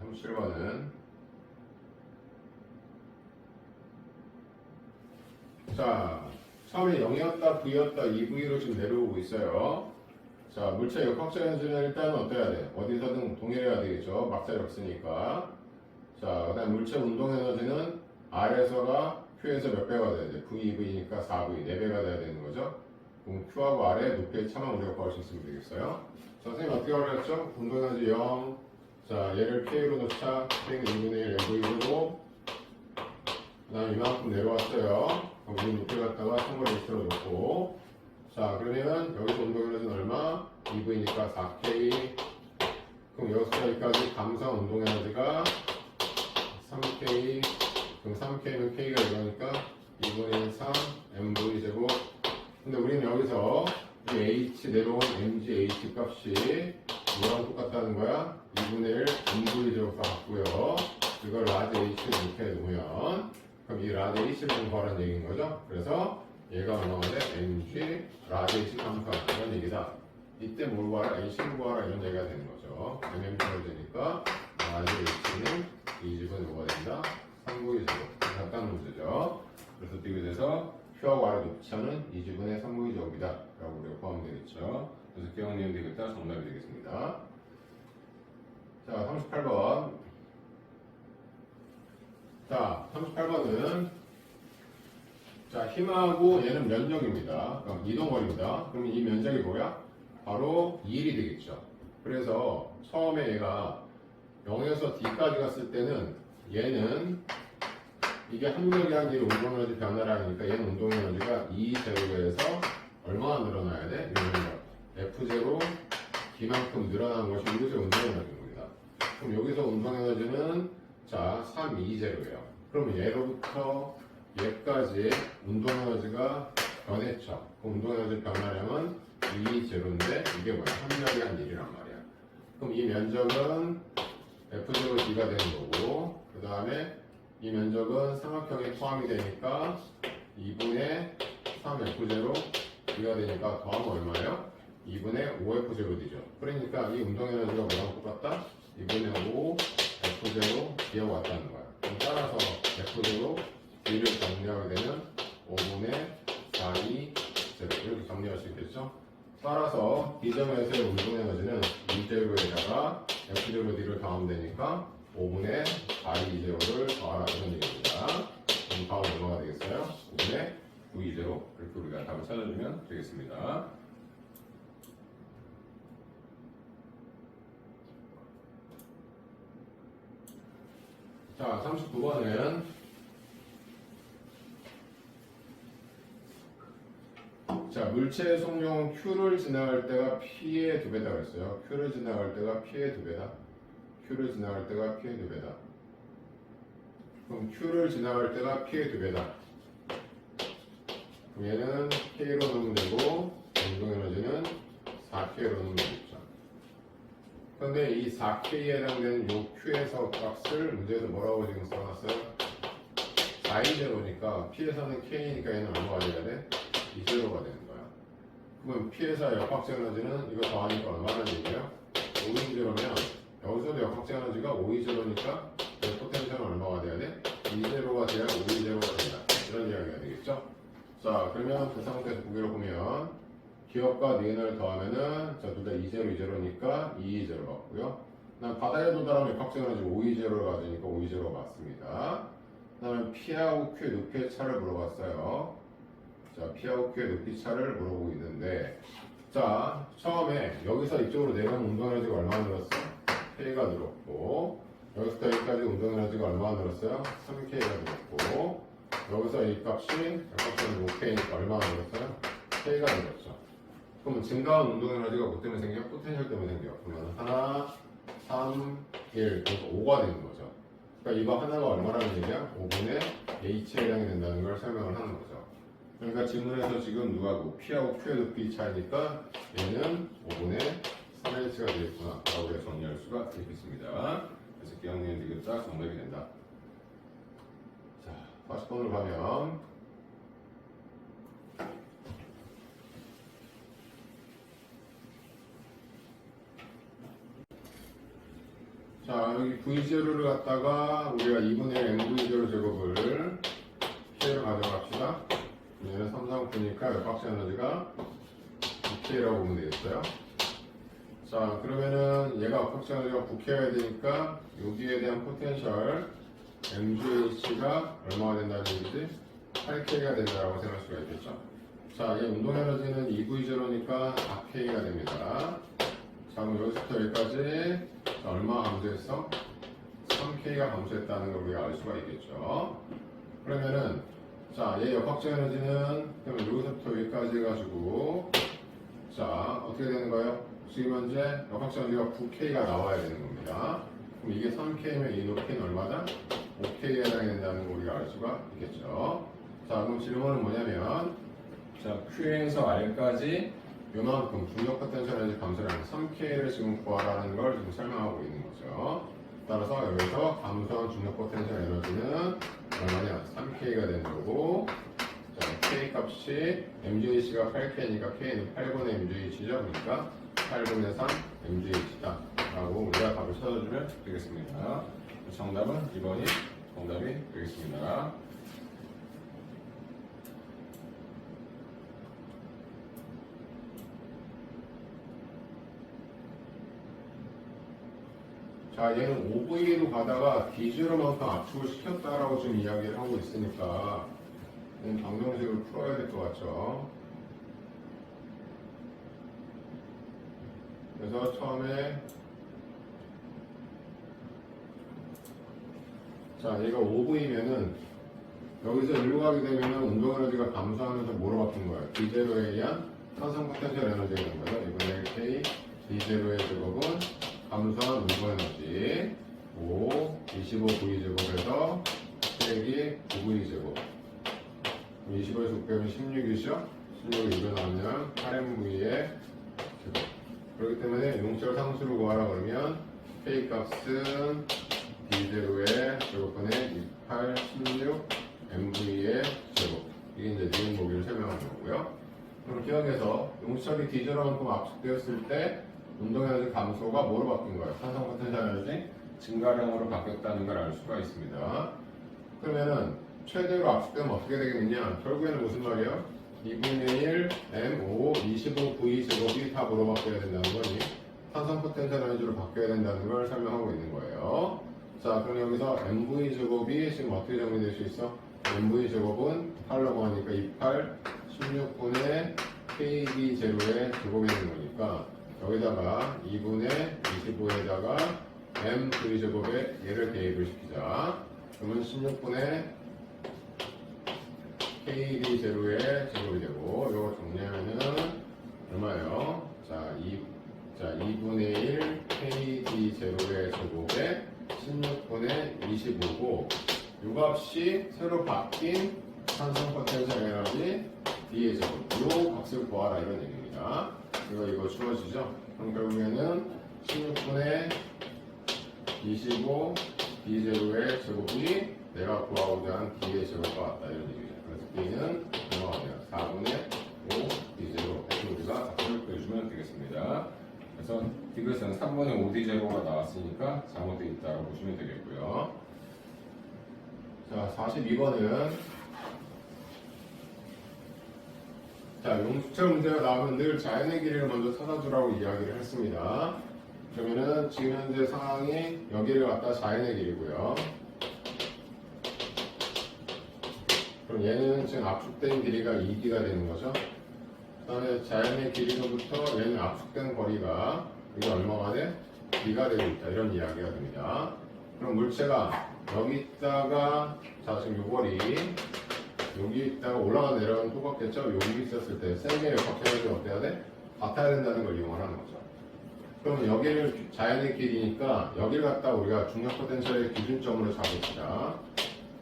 37번은 자, 처음에 0이었다, V였다, 2V로 지금 내려오고 있어요. 자, 물체 역학적 에너지는 일단 어때야 돼? 어디서든 동일해야 되겠죠. 막자리 없으니까. 자, 그 다음 물체 운동 에너지는 R에서가 Q에서 몇 배가 돼야 돼? VV니까 4V, 4배가 돼야 되는 거죠. 그럼 Q하고 R의 높이의 차만 우리가 구할 수 있으면 되겠어요. 자, 선생님 어떻게 하랬죠? 운동 에너지 0. 자, 얘를 K로 놓자. K는 2분의 1 MV로. 그 다음 이만큼 내려왔어요. 그럼 이 높이 갖다가 3분의 1로 놓고. 자, 그러면 여기서 운동 에너지는 얼마? 2V니까 4K. 그럼 여기서 여기까지 감상 운동 에너지가 3K. 그럼 3K는 K가 이거니까 2분의 3 MV 제곱. 근데 우리는 여기서 이 H 내려온 MGH 값이 뭐랑 똑같다는 거야? 2분의 1 MV 제곱과 같고요. 이걸 라지 H를 이렇게 놓으면 그럼 이 라지 H를 공부하라는 얘기인 거죠. 그래서 얘가 얼마가 돼? MG 라지 H 감소한 이런 얘기다. 이때 뭘 구하라? H를 구하라 이런 얘기가 되는 거죠. MMP가 되니까 라지 H는 이 집은 뭐가 된다? 3분의 제곱. 간단한 문제죠. 그래서 비교돼서 Q하고 R의 높이차는 2지분의 3분의 제곱이다 라고 우리가 포함이 되겠죠. 그래서 기억내면 되겠다. 정답이 되겠습니다. 자, 38번. 자, 38번은 자, 힘하고 얘는 면적입니다. 그럼 이동거리입니다. 그러면 이 면적이 뭐야? 바로 2일이 되겠죠. 그래서 처음에 얘가 0에서 D까지 갔을 때는 얘는 이게 합력이한 게 운동에너지 변화량이니까 얘는 운동에너지가 2제로에서 얼마나 늘어나야 돼? F0 D만큼 늘어나는 것이 여기서 운동에너지입니다. 그럼 여기서 운동에너지는 자 3, 2제로예요. 그럼 얘로부터 얘까지 운동에너지가 변했죠. 그 운동에너지 변화량은 2제로인데 이게 뭐야? 합력이한 1이란 말이야. 그럼 이 면적은 F0 D가 되는 거고 그 다음에 이 면적은 삼각형에 포함이 되니까 2분의 3F0 D가 되니까 더하면 얼마예요? 2분의 5F0 D죠. 그러니까 이 운동에너지가 뭐랑 똑같다? 2분의 5 F0 D하고 같다는 거야. 그럼 따라서 F0 D를 정리하게 되면 5분의 4, 2, 0 이렇게 정리할 수 있겠죠? 따라서 D점에서의 운동에너지는 2제로에다가 F0 D를 더하면 되니까 5분의 4, 2, 0를 더하라 이런 얘기입니다. 그럼 다음 얼마가 되겠어요? 5분의 9, 2, 0 이렇게 우리가 답을 찾아주면 되겠습니다. 자, 39번은 자, 물체의 속력은 Q를 지나갈 때가 P의 2배다 그랬어요. Q를 지나갈 때가 P의 2배다. Q를 지나갈 때가 P의 2배다. 그럼 Q를 지나갈 때가 P의 2배다. 그럼 얘는 K로 넣으면 되고 운동에너지는 4K로 넣으면 되겠죠. 그런데 이 4K에 해당되는 요 Q에서 값을 문제에서 뭐라고 지금 써놨어요? 420니까 P에서는 K니까 얘는 얼마가 돼야 돼? 2제로가 되는 거야. 그러면 P에서 역학적 에너지는 이거 더하니까 얼마나 얘기예요? 520면 여기서도 역학적 에너지가 520니까 포텐셜은 얼마가 돼야 돼? 2제로가 돼야 520가 된다. 이런 이야기가 되겠죠? 자, 그러면 그 상태에서 보기로 보면 기업과 니은을 더하면은 자, 둘 다 2제로, 2제로니까 220 같고요. 그다음 바닥에 도달하면 역학적 에너지 520를 가지니까 520가 맞습니다. 그 다음에 P하고 Q의 높이의 차를 물어봤어요. 자, P하고 Q의 높이 차를 물어보고 있는데 자, 처음에 여기서 이쪽으로 내려온 운동에너지가 얼마나 늘었어? K가 늘었고 여기서 여기까지 운동에너지가 얼마나 늘었어요? 3K가 늘었고 여기서 이 값이 역학적으로 5K니까 얼마나 늘었어요? K가 늘었죠. 그러면 증가한 운동에너지가 뭐 때문에 생겨? 포텐셜 때문에 생겨. 그러면 하나, 3, 1, 그러니까 5가 되는 거죠. 그러니까 이거 하나가 얼마라는 얘기야? 5분의 H에 해당이 된다는 걸 설명을 하는 거죠. 그러니까 질문에서 지금 누가 뭐 P하고 Q의 높이 차이니까 얘는 5분의 3H가 되겠구나 라고 우리가 정리할 수가 있겠습니다. 그래서 기억력이 되겠다 정답이 된다. 자, 40번으로 가면 자, 여기 V0를 갖다가 우리가 2분의 MV0 제곱을 K로 가져갑시다. 얘는 삼성표니까 역학적 에너지가 K라고 보면 되겠어요. 자, 그러면은 얘가 역학적 에너지가 9K여야 되니까 여기에 대한 포텐셜 MGH가 얼마가 된다는 얘기지? 8K가 된다라고 생각할 수가 있겠죠. 자, 얘 운동 에너지는 2V0니까 4K가 됩니다. 자, 그럼 여기서부터 여기까지 얼마 감소했어? 3K가 감소했다는 걸 우리가 알 수가 있겠죠. 그러면은 자, 얘 역학적 에너지는 그러면 여기서부터 여기까지 해가지고 자, 어떻게 되는 거예요? 지금 현재 역학적 에너지가 9K가 나와야 되는 겁니다. 그럼 이게 3K면 이 높이는 얼마다? 5K에 해당이 된다는 걸 우리가 알 수가 있겠죠. 자, 그럼 질문은 뭐냐면 자, Q에서 R까지 요만큼 중력 포텐셜 에너지 감소량 3K를 지금 구하라는 걸 지금 설명하고 있는 거죠. 따라서 여기서 감소한 중력 포텐셜 에너지는 얼마냐? 3K가 되는 거고, 자, K 값이 MGH가 8K니까 K는 8분의 MGH죠. 그러니까 8분의 3 MGH다. 라고 우리가 답을 찾아주면 되겠습니다. 정답은 2번이 정답이 되겠습니다. 자, 얘는 OV로 가다가 D0만큼 압축을 시켰다라고 지금 이야기를 하고 있으니까 얘는 방정식을 풀어야 될 것 같죠. 그래서 처음에 자, 얘가 OV면은 여기서 일로 가게 되면은 운동 에너지가 감소하면서 뭐로 바뀐 거예요? D0에 의한 산성 포텐셜 에너지가 되는 거죠. 이번에 K D0의 제곱은 감소한 운동 에너지 5, 25V 제곱에서 빼기 9V 제곱 25에서 600은 16이죠? 16이 이거 나오면 8MV의 제곱. 그렇기 때문에 용철 상수를 구하라 그러면 K 값은 D0의 제곱분의 28, 16 MV의 제곱. 이게 이제 니은 모기를 설명하는 거고요. 그럼 기억해서 용철이 D0만큼 압축되었을 때 운동 에너지 감소가 뭐로 바뀐 거예요? 산성 포텐셜 에너지 증가량으로 바뀌었다는 걸 알 수가 있습니다. 그러면은 최대로 압축되면 어떻게 되겠느냐? 결국에는 무슨 말이에요? 2분의 1 M5 25V 제곱이 다 뭐로 바뀌어야 된다는 거니? 산성 포텐셜 에너지로 바뀌어야 된다는 걸 설명하고 있는 거예요. 자, 그럼 여기서 MV 제곱이 지금 어떻게 정리될 수 있어? MV 제곱은 8라고 하니까 28 16분의 KD 제로의 제곱이 되는 거니까 여기다가 2분의 25에다가 M2 제곱에 얘를 대입을 시키자. 그러면 16분의 KD 제로의 제곱이 되고, 이거 정리하면은 얼마예요? 자, 2분의 1 KD 제로의 제곱에 16분의 25고, 이 값이 새로 바뀐 산성 포텐셜 에너지 D의 제곱. 이 값을 구하라 이런 얘기입니다. 이거 주어지죠? 그럼 결국에는 16분의 25 D0의 제곱이 내가 구하고자 하는 D의 제곱과 같다 이런 얘기죠. 그래서 D는 얼마가 돼요? 4분의 5 D0 이렇게 우리가 답을 보여주면 되겠습니다. 그래서 디귿은 3분의 5 D0가 나왔으니까 잘못되어 있다고 보시면 되겠고요. 자, 42번은 자, 용수철 문제가 나오면 늘 자연의 길이를 먼저 찾아주라고 이야기를 했습니다. 그러면은 지금 현재 상황이 여기를 갖다 자연의 길이고요. 그럼 얘는 지금 압축된 길이가 2D가 되는 거죠. 그 다음에 자연의 길이로부터 얘는 압축된 거리가 이게 얼마가 돼? D가 되고 있다. 이런 이야기가 됩니다. 그럼 물체가 여기 있다가 자, 지금 요 거리 여기 있다가 올라가 내려가면 똑같겠죠? 여기 있었을 때 세 개의 역학적에너지 어때야 돼? 같아야 된다는 걸 이용을 하는 거죠. 그럼 여기를 자연의 길이니까 여기를 갖다 우리가 중력 포텐셜의 기준점으로 잡읍시다.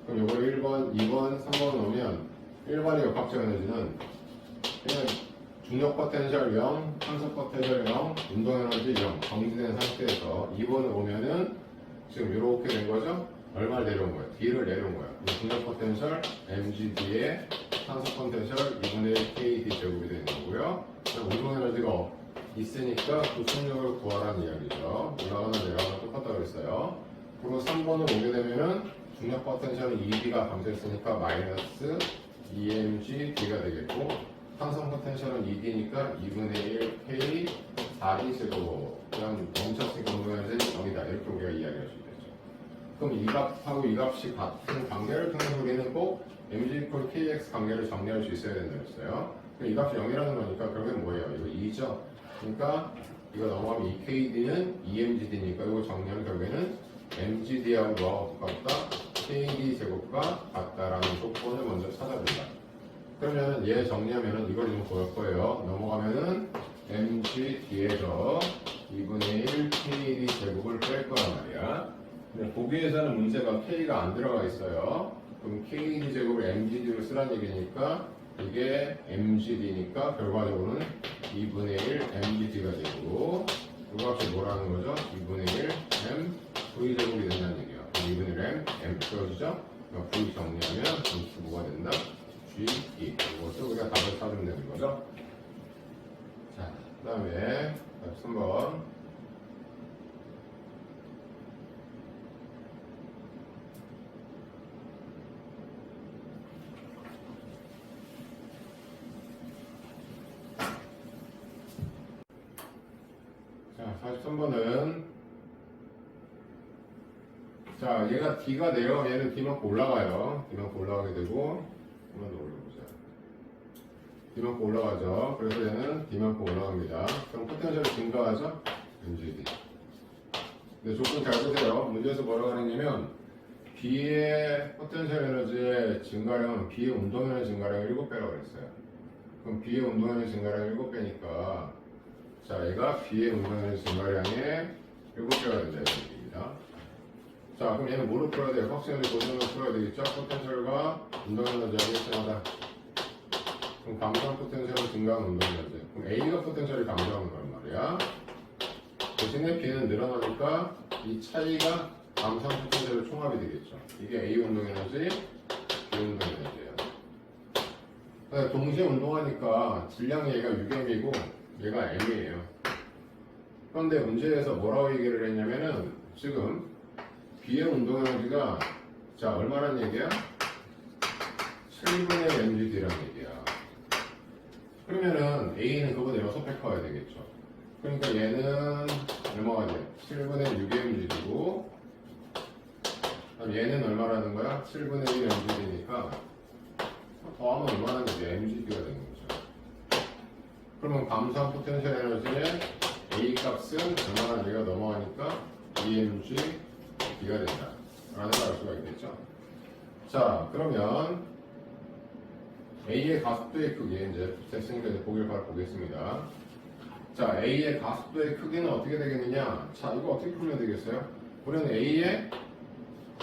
그럼 요걸 1번, 2번, 3번 오면 1번의 역학적 에너지는 그냥 중력 포텐셜 0, 산소 포텐셜 0, 운동 에너지 0 정지된 상태에서 2번을 오면은 지금 이렇게 된 거죠? 얼마를 내려온 거예요? D를 내려온 거예요. 중력 포텐셜 mgd의 산소 포텐셜 2분의 kd 제곱이 되는 거고요. 운동 에너지가 있으니까 그 속력을 구하라는 이야기죠. 올라가나 내려가나 똑같다고 그랬어요. 그리고 3번을 오게 되면은 중력 포텐셜은 EB가 감소했으니까 마이너스 EMG D가 되겠고, 항성 포텐셜은 ED니까 2분의 1 K 4D 제곱. 그냥 멈췄으니까 운동에너지 0이다. 이렇게 우리가 이야기할 수 있겠죠. 그럼 이 값하고 이 값이 같은 관계를 통해서 우리는 꼭 mg kx 관계를 정리할 수 있어야 된다고 했어요. 이 값이 0이라는 거니까 결국엔 뭐예요? 이거 2죠. 그러니까 이거 넘어가면 이 KD는 EMGD니까 이거 정리하면 결국에는 MGD하고 뭐가 똑같다? KD 제곱과 같다라는 조건을 먼저 찾아준다. 그러면 얘 정리하면은 이걸 좀 구할 거예요. 넘어가면은 MGD에서 2분의 1 KD 제곱을 뺄 거란 말이야. 근데 보기에서는 문제가 K가 안 들어가 있어요. 그럼 KD 제곱을 MGD로 쓰란 얘기니까 이게 MGD니까 결과적으로는 2분의 1 MGD가 되고, 이 값이 뭐라는 거죠? 2분의 1 M V 제곱이 된다는 얘기야. 2분의 1 M 풀어지죠? V 정리하면 점수 뭐가 된다? G, E. 이것도 우리가 답을 찾으면 되는 거죠. 자, 그 다음에 3번. 자, 43번은 자, 얘가 D가 내려가면 얘는 D만큼 올라가요. D만큼 올라가게 되고, 한번 더 올려보자. D만큼 올라가죠. 그래서 얘는 D만큼 올라갑니다. 그럼 포텐셜이 증가하죠? MGD. 근데 조건 잘 보세요. 문제에서 뭐라고 하냐면 B의 포텐셜 에너지의 증가량은 B의 운동 에너지 증가량 7배라고 그랬어요. 그럼 B의 운동 에너지 증가량 7배니까 자, 얘가 B의 운동 에너지 증가량의 7배가 된다는 얘기입니다. 자, 그럼 얘는 뭐로 풀어야 돼요? 확실하게 고정으로 풀어야 되겠죠? 포텐셜과 운동 에너지가 일정하다. 그럼 감소한 포텐셜은 증가한 운동 에너지. 그럼 A가 포텐셜이 감소하는 거란 말이야. 대신에 B는 늘어나니까 이 차이가 감소한 포텐셜의 총합이 되겠죠. 이게 A 운동 에너지, B 운동 에너지예요. 동시에 운동하니까 질량 얘가 6M이고 얘가 M이에요. 그런데 문제에서 뭐라고 얘기를 했냐면은 지금 B의 운동 에너지가 자 얼마란 얘기야? 7분의 MGD란 얘기야. 그러면은 A는 그보다 6배 커야 되겠죠. 그러니까 얘는 얼마가 돼? 7분의 6 MGD고 얘는 얼마라는 거야? 7분의 1 MGD니까 더하면 얼마나 되지? MGD가 되는 거죠. 그러면 감소한 포텐셜 에너지의 A 값은 얼마나 얘가 넘어가니까 EMGD가 된다 라는 걸 알 수가 있겠죠. 자, 그러면 A의 가속도의 크기 이제 됐으니까 이제 보기를 바로 보겠습니다. 자, A의 가속도의 크기는 어떻게 되겠느냐? 자, 이거 어떻게 풀면 되겠어요? 우리는 A의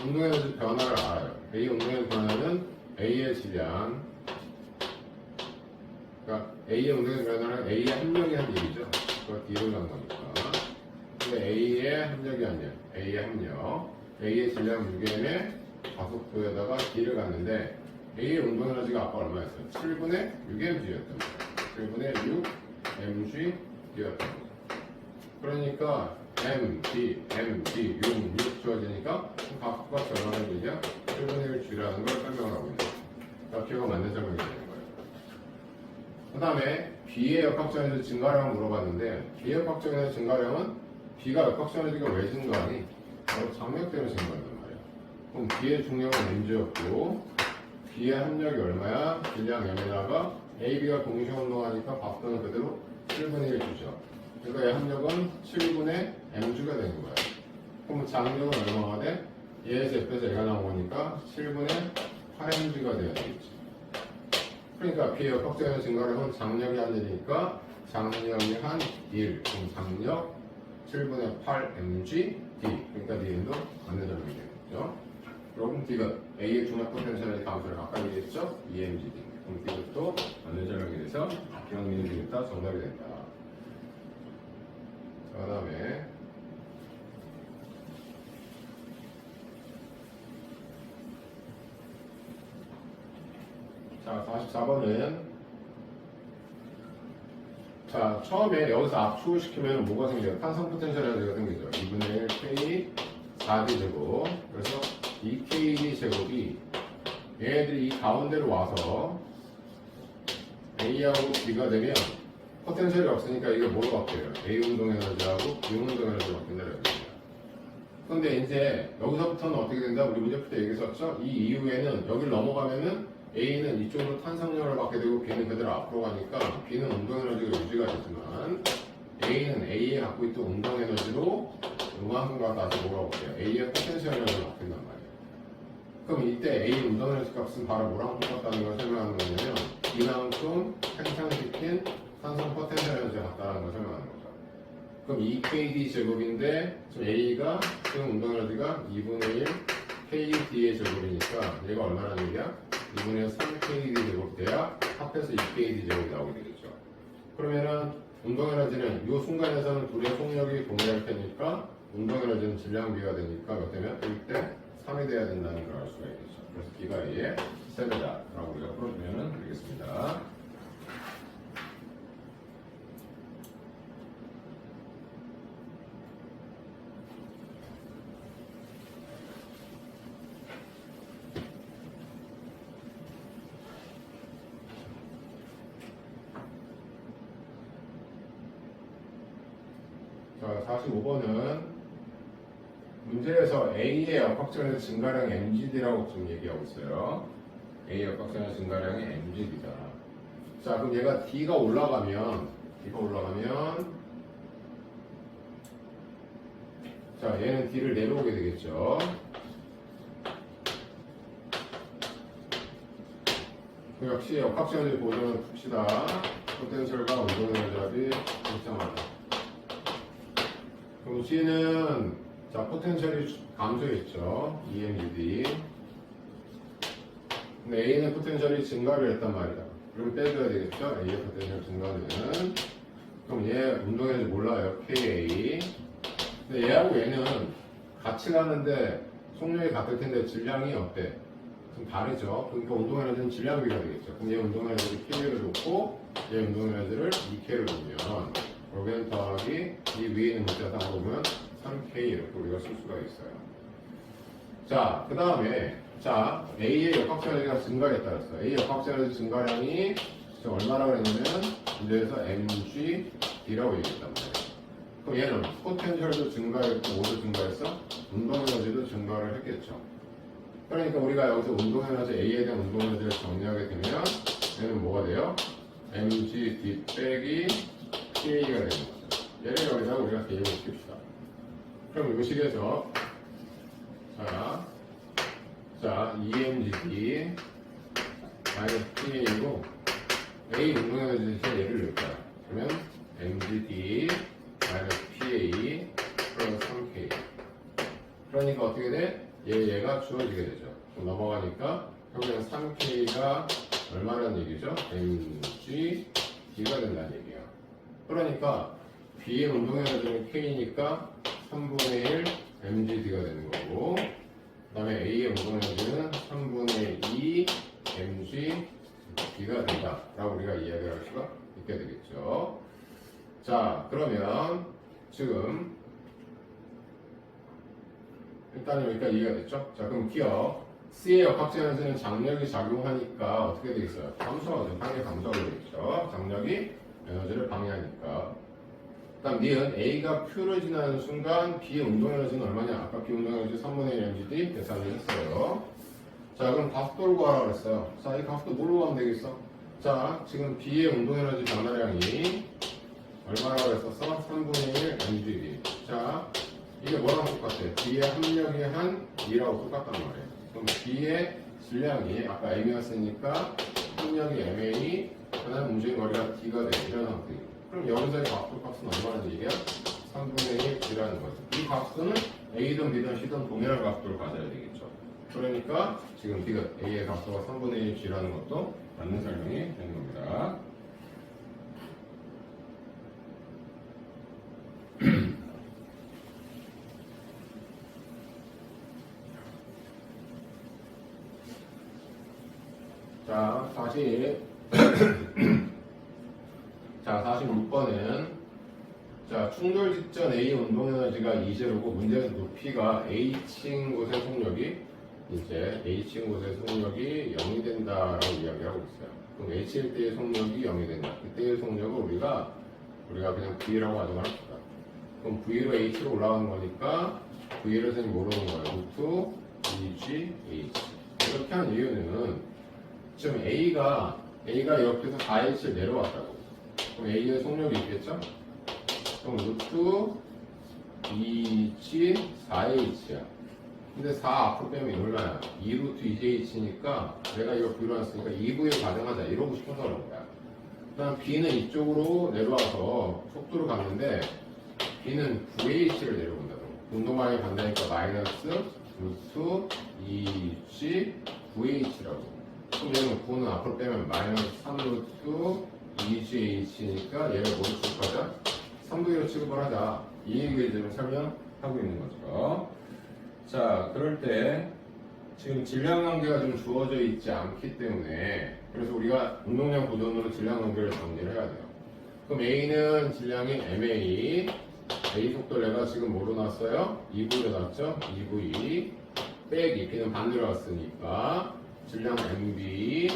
운동에너지 변화를 알아요. A 운동에너지 변화는 A의 질량, 그러니까 A의 운동에너지 변화는 A의 합력이 한 얘기죠. 그걸 D로 간 거니까. 근데 A의 합력이 아니에요. A의 합력, A의 질량 6M의 가속도에다가 D를 갔는데 A의 운동에너지가 아까 얼마였어요? 7분의 6mg였단 말이에요. 7분의 6 mg였단 말이에요. 그러니까 mg, mg, 6 주어지니까 가속값이 얼마나 되냐? 7분의 1g라는 걸 설명을 하고 있는 거예요. 그렇게가 맞는 설명이 되는 거예요. 그 다음에 B의 역학적 에너지 증가량을 물어봤는데 B의 역학적 에너지 증가량은 B가 역학적 에너지가 왜 증가하니? 바로 장력 때문에 증가한단 말이에요. 그럼 B의 중력은 mg였고 B의 합력이 얼마야? 질량 m에다가 AB가 동시에 운동하니까 밥도는 그대로 7분의 1 주죠. 그러니까 이 합력은 7분의 mg가 되는 거야. 그럼 장력은 얼마가 돼? 얘에서 F에서 얘가 나오니까 7분의 8mg가 돼야 되겠지. 그러니까 B의 역학적 에너지 증가량은 장력이 한 1이니까 장력이 한 1. 그럼 장력 7분의 8mg D. 그러니까 D도 맞는 점이 되겠죠. 그럼 D가 A의 중력 포텐셜의 감소를 아까 얘기했죠? EMGD. 그럼 D도 맞는 설명이 돼서 기억민이 되겠다. 정답이 된다. 그 다음에 자, 44번은 자, 처음에 여기서 압축시키면 뭐가 생겨요? 탄성 포텐셜 에너지가 생기죠. 2분의 1 K 4D 제곱. 그래서 2KD 제곱이 얘네들이 이 가운데로 와서 A하고 B가 되면 포텐셜이 없으니까 이게 뭐로 바뀌어요? A 운동 에너지하고 B 운동 에너지로 바뀐다는 얘기입니다. 근데 이제 여기서부터는 어떻게 된다? 우리 문제 풀 때 얘기했었죠? 이 이후에는 여기를 넘어가면은 A는 이쪽으로 탄성력을 받게 되고 B는 그대로 앞으로 가니까 B는 운동 에너지가 유지가 되지만 A는 A에 갖고 있던 운동 에너지로 요만큼과 다시 몰아볼게요. A의 포텐셜 에너지를 바뀐단 말이에요. 그럼 이때 A 운동 에너지 값은 바로 뭐랑 똑같다는 걸 설명하는 거냐면 이만큼 생산시킨 탄성 포텐셜 에너지가 같다는 걸 설명하는 거죠. 그럼 2KD 제곱인데 지금 A가 지금 운동 에너지가 2분의 1 KD의 제곱이니까 얘가 얼마라는 얘기야? 2분의 1 3KD 제곱 돼야 합해서 2KD 제곱이 나오게 되겠죠. 그러면은 운동 에너지는 이 순간에서는 둘의 속력이 동일할 테니까 운동 에너지는 질량 비가 되니까 몇 되면 1대 3이 돼야 된다는 걸 알 수가 있겠죠. 그래서 B가 A의 세배다라고 우리가 풀어주면 되겠습니다. 자, 45번은 문제에서 A의 역학전의 증가량 mgd라고 지금 얘기하고 있어요. A의 역학전의 증가량이 mgd다. 자, 그럼 얘가 D가 올라가면 자, 얘는 D를 내려오게 되겠죠. 그 역시 역학전의 보존을 풉시다. 포텐셜과 운동 에너지 일정하다. 그럼 C는 자 포텐셜이 감소했죠. EMGD. 근데 A는 포텐셜이 증가를 했단 말이다. 그럼 빼줘야 되겠죠. A의 포텐셜 증가는. 그럼 얘 운동에너지 몰라요. KA. 근데 얘하고 얘는 같이 가는데 속력이 같을 텐데 질량이 어때? 좀 다르죠. 그러니까 운동에너지는 질량비가 되겠죠. 그럼 얘 운동에너지 K를 줬고 얘 운동에너지를 2K를 주면 여기는 더하기 이 위에 있는 문자상으로 보면 3K 이렇게 우리가 쓸 수가 있어요. 자, 그 다음에 자 A의 역학전력이 증가했다 그랬어요. A의 역학전력 증가량이 지금 얼마라고 그랬냐면 문제에서 mgd라고 얘기했단 말이에요. 그럼 얘는 포텐셜도 증가했고 뭐도 증가했어? 운동에너지도 증가를 했겠죠. 그러니까 우리가 여기서 운동에너지 A에 대한 운동에너지를 정리하게 되면 얘는 뭐가 돼요? mgd 빼기 PA가 되는 거죠. 얘를 여기다 우리가 대입을 시킵시다. 그럼 이 식에서 자 EMGD 마이너스 PA고 A 운동에너지 대신 얘를 넣을까요? 그러면 MGD 마이너스 PA 플러스 3K. 그러니까 어떻게 돼? 얘가 주어지게 되죠. 그럼 넘어가니까 결국엔 3K가 얼마라는 얘기죠? MGD가 된다는 얘기예요. 그러니까 B의 운동에너지는 K니까 3분의 1 mgd가 되는 거고 그 다음에 A의 운동에너지는 3분의 2 mgd가 된다 라고 우리가 이야기를 할 수가 있게 되겠죠. 자, 그러면 지금 일단 여기까지 이해가 됐죠? 자, 그럼 기억 C의 역학제에너지는 장력이 작용하니까 어떻게 되겠어요? 감소하죠. 당연히 감소하게 되겠죠. 장력이 에너지를 방해하니까. 다음 니은 A가 Q를 지나는 순간 B의 운동에너지는 얼마냐? 아까 B 운동에너지 3분의 1 mgd 계산을 했어요. 자, 그럼 가속도를 구하라고 했어요. 자, 이 가속도 뭘로 구하면 되겠어? 자, 지금 B의 운동에너지 변화량이 얼마라고 했었어? 3분의 1 mgd. 자, 이게 뭐랑 똑같아? B의 합력이 한 2라고 똑같단 말이에요. 그럼 B의 질량이 아까 M이었으니까 합력이 MA 그다음 움직임 거리가 D가 돼. 이런 상태예요. 그럼 여기서의 각도 값은 얼마라는 얘기야? 3분의 1이라는 거죠. 이 값은 A든 B든 C든 동일한 각도를 가져야 되겠죠. 그러니까 지금 B가 A의 각도가 3분의 1이라는 것도 맞는 설명이 되는 겁니다. 자, 다시 자, 46번은 자, 충돌 직전 A 운동 에너지가 2제로고 문제에서 높이가 H인 곳의 속력이 이제 H인 곳의 속력이 0이 된다라고 이야기하고 있어요. 그럼 H일 때의 속력이 0이 된다. 그때의 속력을 우리가 그냥 V라고 가정을 합시다. 그럼 V로 H로 올라가는 거니까 V를 선생님 모르는 거예요. 루트 2G H. 이렇게 한 이유는 지금 A가 이렇게 해서 4H를 내려왔다고. 그럼 A의 속력이 있겠죠? 그럼 루트 2G 4H야. 근데 4 앞으로 빼면 얼마야? 2루트 2JH니까 내가 이거 V로 놨으니까 2V를 가정하자. 이러고 싶어서 그런 거야. 그 다음 B는 이쪽으로 내려와서 속도로 갔는데 B는 9H를 내려온다고. 운동방향이 간다니까 마이너스 루트 2G 9H라고. 그럼 얘는 9는 앞으로 빼면 마이너스 3루트 2GH니까 얘를 뭐로 취급하자? 3V로 취급을 하자. 이 얘기를 지금 설명하고 있는 거죠. 자, 그럴 때 지금 질량 관계가 좀 주어져 있지 않기 때문에 그래서 우리가 운동량 보존으로 질량 관계를 정리를 해야 돼요. 그럼 A는 질량이 MA, A 속도 내가 지금 뭐로 놨어요? 2V로 놨죠? 2V 빼기 B는 반대로 왔으니까 질량 MB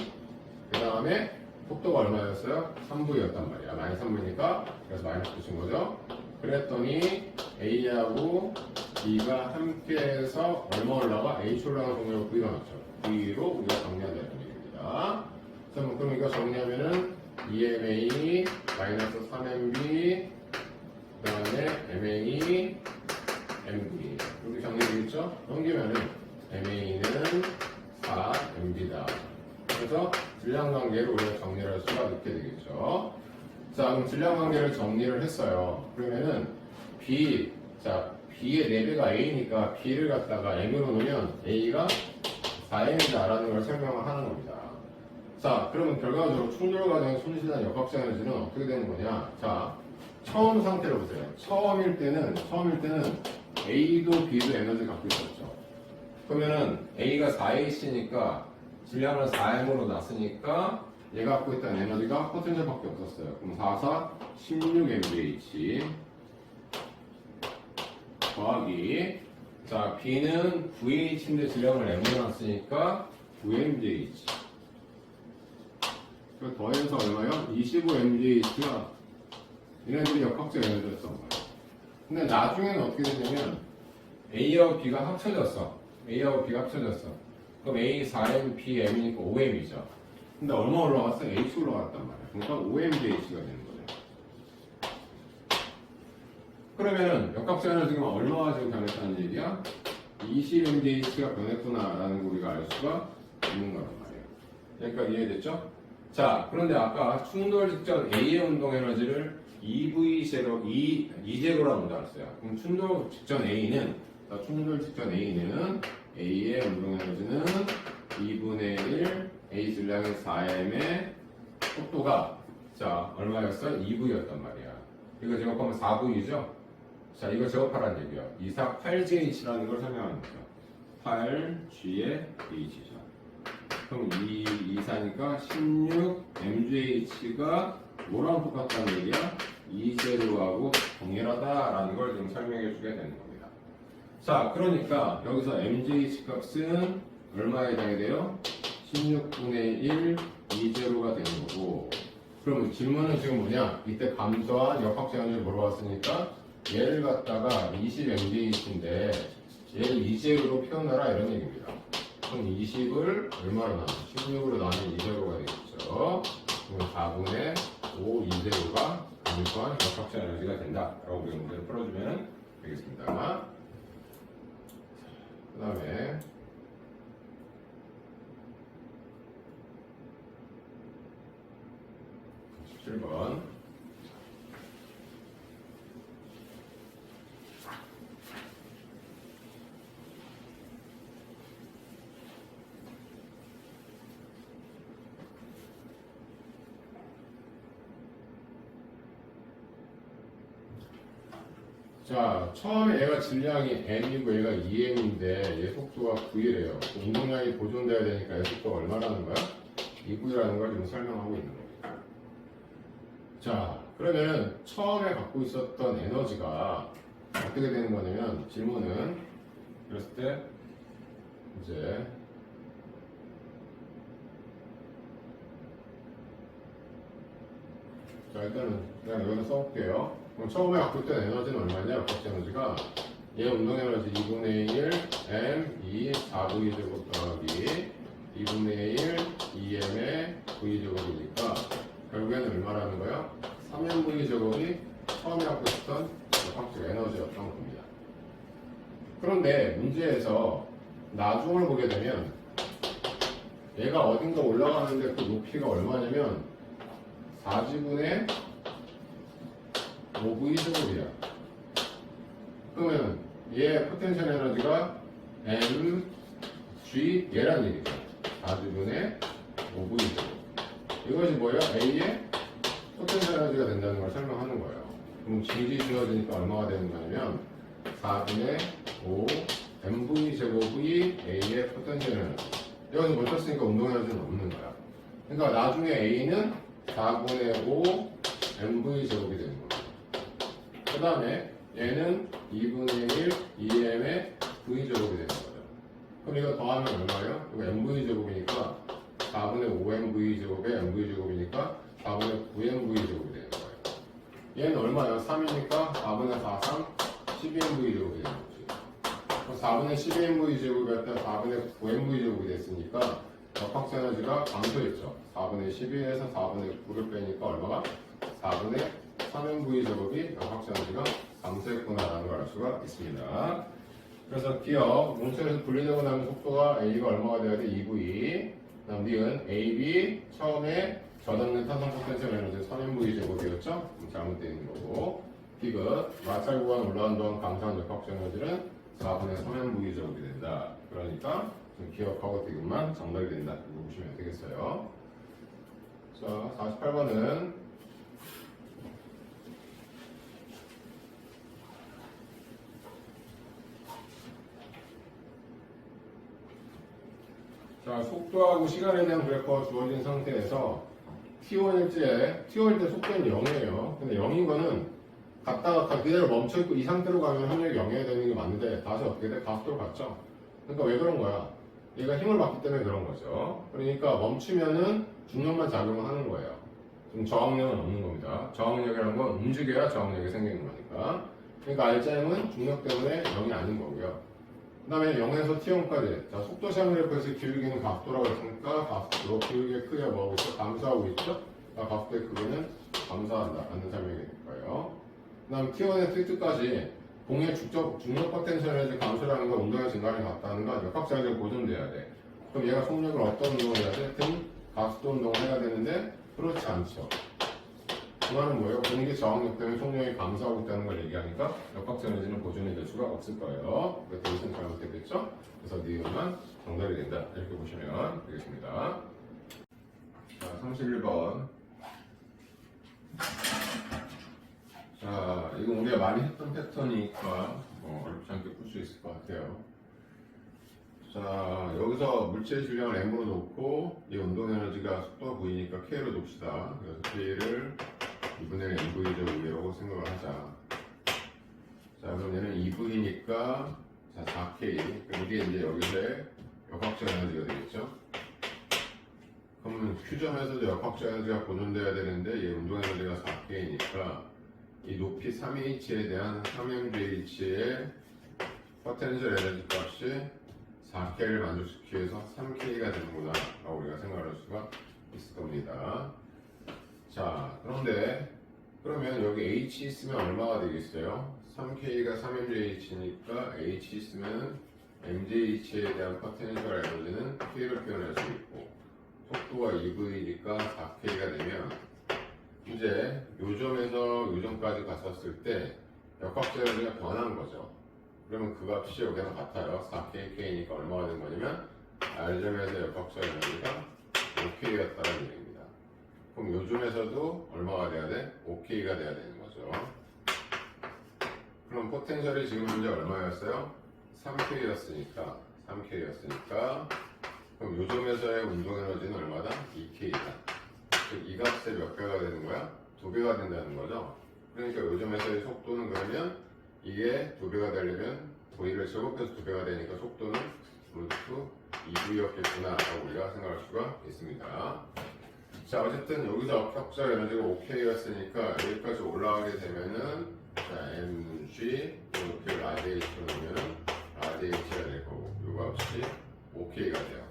그 다음에 속도가 얼마였어요? 3V였단 말이야. 마이너스 3V니까 그래서 마이너스 붙인 거죠. 그랬더니 A하고 B가 함께해서 얼마 올라가? H 올라가는 동력을 V로 넣죠. V로 우리가 정리한다는 얘기입니다. 그럼 이거 정리하면은 EMA 마이너스 3MB 그 다음에 MA MB 이렇게 정리되겠죠? 넘기면은 MA는 4MB다. 그래서 질량 관계를 우리가 정리를 할 수가 있게 되겠죠. 자, 그럼 질량 관계를 정리를 했어요. 그러면은 B, 자, B의 4배가 A니까 B를 갖다가 M으로 놓으면 A가 4M인지 알아는 걸 설명을 하는 겁니다. 자, 그러면 결과적으로 충돌 과정에 손실한 역학적 에너지는 어떻게 되는 거냐? 자, 처음 상태를 보세요. 처음일 때는 A도 B도 에너지를 갖고 있었죠. 그러면은 A가 4H니까 질량을 4M으로 놨으니까 얘가 갖고 있던 에너지가 포텐셜밖에 없었어요. 그럼 4, 4, 16mgh 더하기 자 B는 9H인데 질량을 M으로 놨으니까 9mgh 더해서 얼마요? 25mgh가 얘네들이 역학적 에너지였던 거예요. 근데 나중에는 어떻게 되냐면 A하고 B가 합쳐졌어. 그럼 A 4M, B M이니까 5M이죠. 근데 얼마 올라갔어? H 올라갔단 말이야. 그러니까 5mgh가 되는 거죠. 그러면은 역학적 에너지가 얼마가 지금 변했다는 얘기야? 20mgh가 변했구나라는 거 우리가 알 수가 있는 거란 말이에요. 여기까지 이해됐죠? 자, 그런데 아까 충돌 직전 A의 운동 에너지를 2V0, 2제로라고 문제했어요. 그럼 충돌 직전 A는 A의 운동 에너지는 2분의 1 A 질량의 4M의 속도가 자 얼마였어? 2V였단 말이야. 이거 제곱하면 4V죠? 자 이거 제곱하라는 얘기야. 2, 4, 8GH라는 걸 설명하는 거죠. 8G의 H죠. 그럼 2, 2, 4니까 16MGH가 뭐랑 똑같다는 얘기야? 2제로하고 동일하다라는 걸 지금 설명해 주게 되는 겁니다. 자, 그러니까 여기서 MGH 값은 얼마에 해당이 돼요? 16분의 1, 2제로가 되는 거고 그럼 질문은 지금 뭐냐? 이때 감소한 역학적 에너지를 물어봤으니까 얘를 갖다가 20MGH인데 얘를 2제로로 표현하라 이런 얘기입니다. 그럼 20을 얼마로 나누면 16으로 나누면 2제로가 되겠죠. 그럼 4분의 5, 2제로가 감소한 역학적 에너지가 된다 라고 우리가 문제를 풀어주면 되겠습니다. 그 다음에 17번 자, 처음에 얘가 질량이 M이고 얘가 2M인데 얘 속도가 9이래요. 운동량이 보존돼야 되니까 얘 속도가 얼마라는 거야? 2V라는 걸 지금 설명하고 있는 겁니다. 자, 그러면 처음에 갖고 있었던 에너지가 어떻게 되는 거냐면 질문은 그랬을 때 이제 자 일단은 그냥 여기다 써볼게요. 그럼 처음에 갖고 있던 에너지는 얼마냐? 역학적 에너지가 얘 운동 에너지 2분의 1 m 2 4v 제곱 더하기 2분의 1 2m의 v 제곱이니까 결국에는 얼마라는 거야? 3mv 제곱이 처음에 갖고 있었던 역학적 에너지였던 겁니다. 그런데 문제에서 나중을 보게 되면 얘가 어딘가 올라가는데 그 높이가 얼마냐면 4지분의 5v 제곱이야. 그러면 얘 포텐셜 에너지가 mg 얘란 얘기죠. 4지분의 5v 제곱. 이것이 뭐예요? A의 포텐셜 에너지가 된다는 걸 설명하는 거예요. 그럼 질이 지어지니까 얼마가 되는 거냐면 4분의 5 mv 제곱이 A의 포텐셜 에너지. 여기서 못 썼으니까 운동 에너지는 없는 거야. 그러니까 나중에 A는 4분의 5 mv 제곱이 되는 거야. 그 다음에 얘는 2분의 1 2m의 v 제곱이 되는 거죠. 그럼 이거 더하면 얼마예요? 이거 mv 제곱이니까 4분의 5mv 제곱에 mv 제곱이니까 4분의 9mv 제곱이 되는 거예요. 얘는 얼마예요? 3이니까 4분의 4, 3, 12mv 제곱이 되는 거지. 4분의 12mv 제곱이었다 4분의 9mv 제곱이 됐으니까 역학적 에너지가 감소했죠. 4분의 12에서 4분의 9를 빼니까 얼마가? 4분의 3mv 제곱이 역학적 에너지가 감소했구나라는 걸 알 수가 있습니다. 그래서 기억, 뭉쳐에서 분리되고 나면 속도가 A가 얼마가 돼야 돼? 2V. 그다음 니은 AB 처음에 저당된 탄성 포텐셜 에너지 3mv 제곱이었죠? 잘못되어 있는 거고. 디귿, 마찰 구간 올라간 동안 감소한 역학적 에너지는 4분의 3mv 제곱이 된다. 그러니까 기억하고 디귿만 정답이 된다. 이거 보시면 되겠어요. 자, 48번은 자, 속도하고 시간에 대한 그래프가 주어진 상태에서 T1일 때 속도는 0이에요. 근데 0인 거는 갔다가 그대로 멈춰있고 이 상태로 가면 합력이 0이어야 되는 게 맞는데 다시 어떻게 돼? 가속도로 갔죠? 그러니까 왜 그런 거야? 얘가 힘을 받기 때문에 그런 거죠. 그러니까 멈추면은 중력만 작용을 하는 거예요. 지금 저항력은 없는 겁니다. 저항력이라는 건 움직여야 저항력이 생기는 거니까. 그러니까 RCM은 중력 때문에 0이 아닌 거고요. 그 다음에 0에서 T1까지. 자, 속도 시간 그래프에서 기울기는 가속도라고 했으니까 가속도, 기울기의 크기가 뭐하고 있어? 감소하고 있죠? 가속도의 크기는 감소한다. 라는 설명이 될 거예요. 그 다음 T1에서 T2까지 공의 중력 포텐셜 에너지 감소라는 건 운동의 증가를 같다는 건 역학적 에너지가 보존돼야 돼. 그럼 얘가 속력을 어떤 운동을 해야 돼? 등 가속도 운동을 해야 되는데 그렇지 않죠. 그 말은 뭐예요? 공기 저항력 때문에 속력이 감소하고 있다는 걸 얘기하니까 역학적 에너지는 보존이 될 수가 없을 거예요. 그래서 이것은 잘못됐겠죠? 그래서 니은만 정답이 된다. 이렇게 보시면 되겠습니다. 자, 31번. 자, 이거 우리가 많이 했던 패턴이니까 어렵지 않게 풀 수 있을 것 같아요. 자, 여기서 물체의 질량을 m으로 놓고 이 운동 에너지가 속도가 V니까 K로 놉시다. 그래서 K를 2분의 mv 제곱이라고 생각을 하자. 자, 그럼 얘는 2V니까 자, 4K. 그럼 이게 이제 여기서의 역학적 에너지가 되겠죠? 그러면 Q점에서도 역학적 에너지가 보존돼야 되는데 얘 운동 에너지가 4K니까 이 높이 3H에 대한 3mgH의 포텐셜 에너지 값이 4K를 만족시키기 위해서 3K가 되는구나 라고 우리가 생각할 수가 있을 겁니다. 자, 그러면 여기 H 있으면 얼마가 되겠어요? 3K가 3mgH니까 H 있으면 mgH에 대한 포텐셜 에너지는 K로 표현할 수 있고 속도가 2V니까 4K가 되면 이제 요점에서 요점까지 갔었을 때 역학적 에너지가 변한 거죠. 그러면 그 값이 여기랑 같아요. 4KK니까 얼마가 된 거냐면 R점에서 역학적 에너지가 5K였다는 얘기입니다. 그럼 요점에서도 얼마가 돼야 돼? 5K가 돼야 되는 거죠. 그럼 포텐셜이 지금 현재 얼마였어요? 3K였으니까 그럼 요점에서의 운동 에너지는 얼마다? 2K다. 이 값의 몇 배가 되는 거야? 2배가 된다는 거죠. 그러니까 요즘에서의 속도는 그러면 이게 2배가 되려면 V를 제곱해서 2배가 되니까 속도는 루트 2V였겠구나 라고 우리가 생각할 수가 있습니다. 자, 어쨌든 여기서 격자 에너지가 OK였으니까 여기까지 올라가게 되면은 자, mg 이렇게 RDH로 넣으면 RDH가 될 거고 이거 없이 OK가 돼요.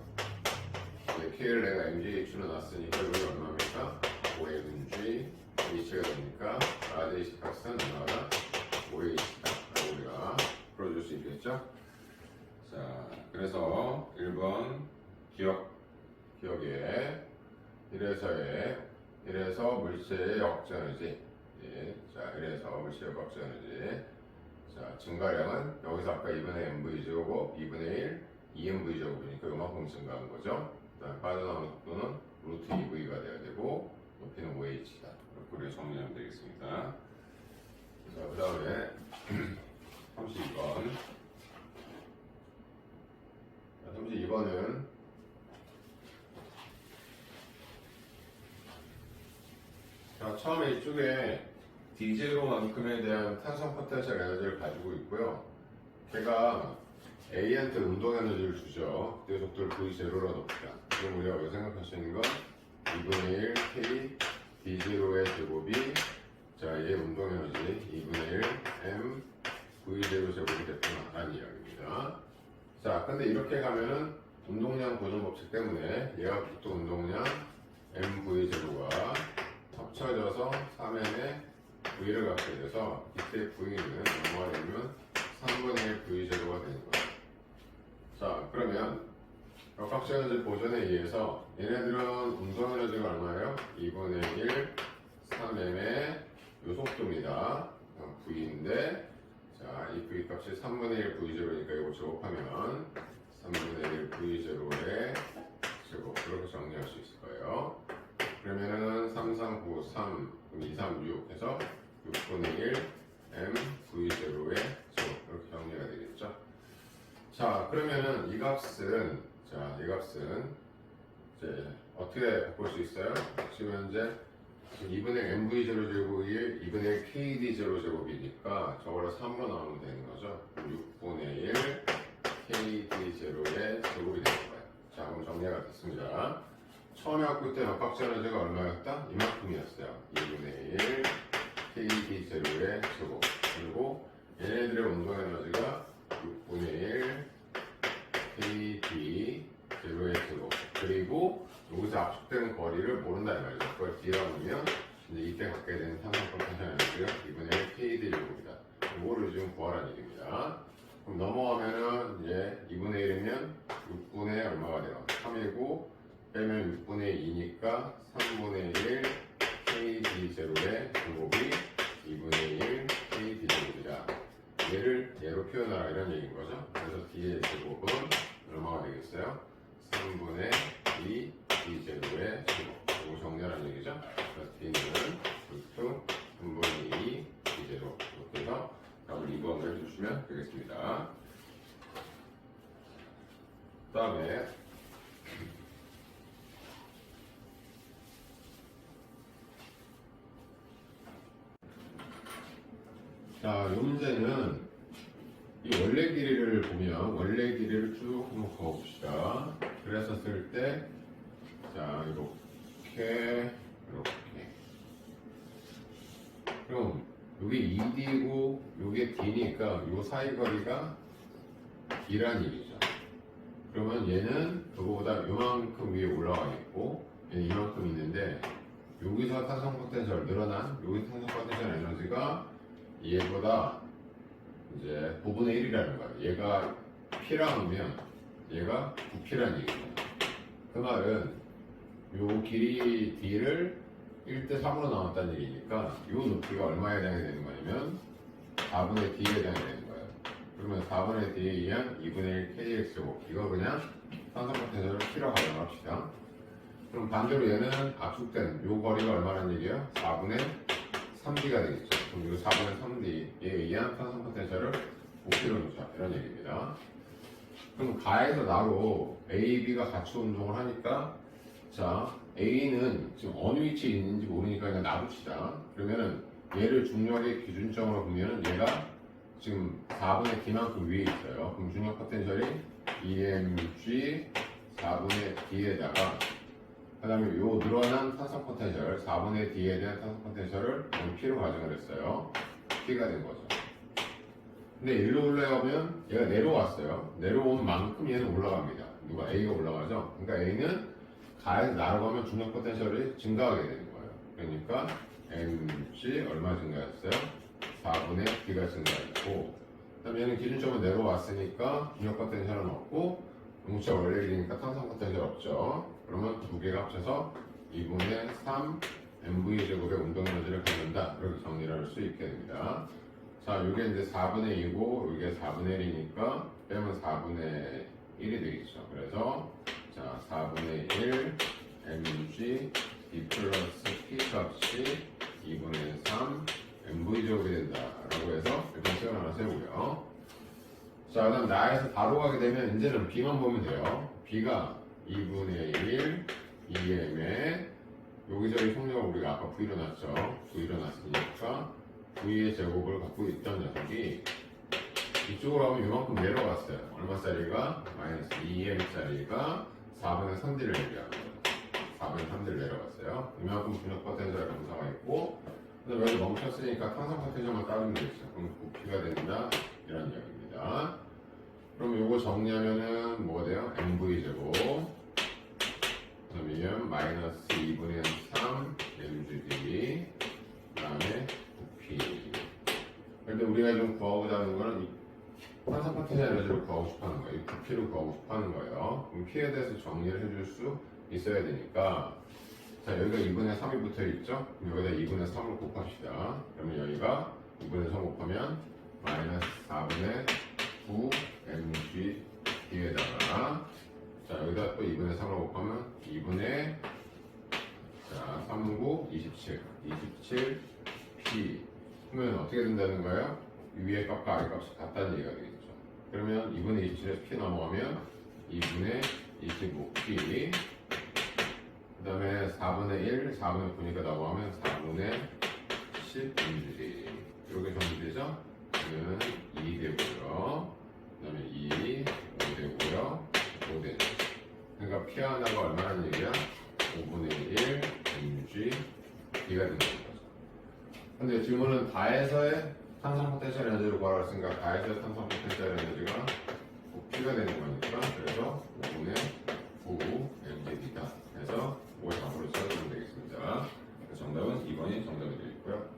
K를 내가 MGH로 놨으니까 여기 얼마입니까? 5mg H가 되니까 RDH 값은 얼마나 5H다 라고 우리가 풀어줄 수 있겠죠? 자, 그래서 1번 기억에 이래서 물체의 역전이지. 예, 자, 이래서 물체의 역전이지. 자, 증가량은 여기서 아까 2분의 mv 제곱, 2분의 1, 2mv 제곱이니까 요만큼 증가한 거죠. 그다음에 빠져나오는 속도는 루트 2v가 돼야 되고 높이는 5h다. 이렇게 우리가 정리하면 되겠습니다. 자, 그 다음에 32번. 32번은 자, 처음에 이쪽에 D0만큼에 대한 탄성 포텐셜 에너지를 가지고 있고요. 걔가 A한테 운동 에너지를 주죠. 그때 속도를 V0로 넣읍시다. 그럼 우리가 여기 생각할 수 있는 건 2분의 1 K D0의 제곱이 자, 얘 운동 에너지 2분의 1 M V0 제곱이 됐구나 라는 이야기입니다. 자, 근데 이렇게 가면은 운동량 보존 법칙 때문에 얘가 또 운동량 MV0가 합쳐져서 3m의 V를 갖게 돼서 이때 V는 뭐가 되면 3분의 1 V0가 되는 거예요. 자, 그러면 역학적 에너지 보존에 의해서 얘네들은 운동 에너지가 얼마예요? 2분의 1 3m의 요 속도입니다. V인데 자, 이 V 값이 3분의 1 V0니까 이거 제곱하면 3분의 1 V0의 제곱 이렇게 정리할 수 있을 거예요. 그러면은 3, 3, 9, 3, 2, 3, 6 해서 6분의 1 M V0의 제곱 이렇게 정리가 되겠죠. 자, 그러면은 이 값은 이제 어떻게 바꿀 수 있어요? 지금 현재 2분의 MV0 제곱이 2분의 KD0 제곱이니까 저거를 3으로 나오면 되는 거죠. 6분의 1 KD0의 제곱이 되는 거예요. 자, 그럼 정리가 됐습니다. 처음에 갖고 있던 역학적 에너지가 얼마였다? 이만큼이었어요. 2분의 1 KD0의 제곱. 그리고 얘네들의 운동 에너지가 6분의 1 KD0의 제곱. 그리고 여기서 압축되는 거리를 모른다 이 말이죠. 그걸 D라고 하면 이제 이때 갖게 되는 탄성 포텐셜 에너지가 2분의 1 KD 제곱이다. 이거를 지금 구하라는 얘기입니다. 그럼 넘어가면은 이제 2분의 1이면 6분의 얼마가 돼요? 3이고 빼면 6분의 2니까 3분의 1 KD0의 제곱이 2분의 1 KD 제곱이다. 얘로 표현하라 이런 얘기인 거죠. 그래서 D의 제곱은 얼마가 되겠어요? 3분의 2 D0의 제곱. 이거 정리하라는 얘기죠. 그래서 D는 루트 3분의 2 D0 이렇게 해서 답을 2번을 해주시면 되겠습니다. 그 다음에 자, 이 문제는 이 원래 길이를 보면 원래 길이를 쭉 한번 그어봅시다. 그랬었을 때 자, 이렇게 그럼 여기 2D고 요게 D니까 요 사이 거리가 D란 얘기죠. 그러면 얘는 그거보다 요만큼 위에 올라와 있고 얘는 이만큼 있는데 여기서 탄성 포텐셜 늘어난 여기 탄성 포텐셜 에너지가 얘보다 이제 9분의 1이라는 거예요. 얘가 P랑 하면 얘가 9P라는 얘기입니다. 그 말은 요 길이 D를 1대 3으로 나눴다는 얘기니까 요 높이가 얼마에 해당이 되는 거냐면 4분의 D에 해당이 되는 거예요. 그러면 4분의 D에 의한 2분의 1 KX고 이거 그냥 탄성 포텐셜을 P라고 가정합시다. 그럼 반대로 얘는 압축된 요 거리가 얼마라는 얘기예요? 4분의 3D가 되겠죠. 그럼 이 4분의 3D에 의한 탄성 포텐셜을 5kg 놓자 이런 얘기입니다. 그럼 가에서 나로 A, B가 같이 운동을 하니까 자, A는 지금 어느 위치에 있는지 모르니까 그냥 놔둡시다. 그러면은 얘를 중력의 기준점으로 보면은 얘가 지금 4분의 D만큼 위에 있어요. 그럼 중력 포텐셜이 EMG 4분의 D에다가 그 다음에 요 늘어난 탄성 포텐셜 4분의 D에 대한 탄성 포텐셜을 P로 가정을 했어요. P가 된 거죠. 근데 일로 올라가면 얘가 내려왔어요. 내려온 만큼 얘는 올라갑니다. 누가 A가 올라가죠? 그러니까 A는 가에서 날아가면 중력 포텐셜이 증가하게 되는 거예요. 그러니까 mg 얼마 증가했어요? 4분의 D가 증가했고, 그 다음에 얘는 기준점으로 내려왔으니까 중력 포텐셜은 없고 음체 원래 길이니까 탄성 포텐셜 없죠. 그러면 두 개가 합쳐서 2분의 3 mv 제곱의 운동 에너지를 갖는다. 이렇게 정리를 할 수 있게 됩니다. 자, 이게 이제 4분의 2고 이게 4분의 1이니까 빼면 4분의 1이 되겠죠. 그래서 자, 4분의 1 mg d 플러스 p 값이 2분의 3 mv 제곱이 된다라고 해서 일단 시간 하나 세우고요. 자, 그다음 나에서 바로 가게 되면 이제는 b만 보면 돼요. b가 2분의 1 EM에 여기저기 속력을 우리가 아까 V로 놨죠. V로 놨으니까 V의 제곱을 갖고 있던 녀석이 이쪽으로 하면 이만큼 내려갔어요. 얼마짜리가? 마이너스 2M짜리가 4분의 3D를 얘기하는 거예요. 4분의 3D를 내려갔어요. 이만큼 중력 포텐셜 감소가 있고, 그다음에 여기 멈췄으니까 탄성 포텐셜만 따르면 되겠죠. 그럼 부피가 된다. 이런 이야기입니다. 그럼 요거 정리하면은 뭐가 돼요? MV 제곱. 그러면 마이너스 2분의 3 mgd. 그 다음에 부피. 근데 우리가 좀 구하고자 하는 거는 이 탄성 포텐셜 에너지를 구하고 싶어 하는 거예요. 이 부피를 구하고 싶어 하는 거예요. 그럼 P에 대해서 정리를 해줄 수 있어야 되니까. 자, 여기가 2분의 3이 붙어 있죠? 그럼 여기다 2분의 3을 곱합시다. 그러면 여기가 2분의 3 곱하면 마이너스 4분의 9 mg D에다가 자, 여기다 또 2분의 3을 곱하면 2분의 자, 3, 9, 27 P 그러면 어떻게 된다는 거예요? 위에 값과 아래 값이 같다는 얘기가 되겠죠. 그러면 2분의 27에서 P 넘어가면 2분의 25P 그 다음에 4분의 1, 4분의 9니까 넘어가면 4분의 10 mg 이렇게 정리되죠? 그러면 2 되고요. 그 다음에 2, 5 되고요. 5 되죠. 그러니까 P 하나가 얼마라는 얘기야? 5분의 1 mg D가 되는 거죠. 근데 질문은 다에서의 탄성 포텐셜 에너지를 구하라 했으니까 다에서의 탄성 포텐셜 에너지가 P가 되는 거니까 그래서 5분의 9 mgd다 해서 5의 답으로 써주면 되겠습니다. 정답은 2번이 정답이 되겠고요.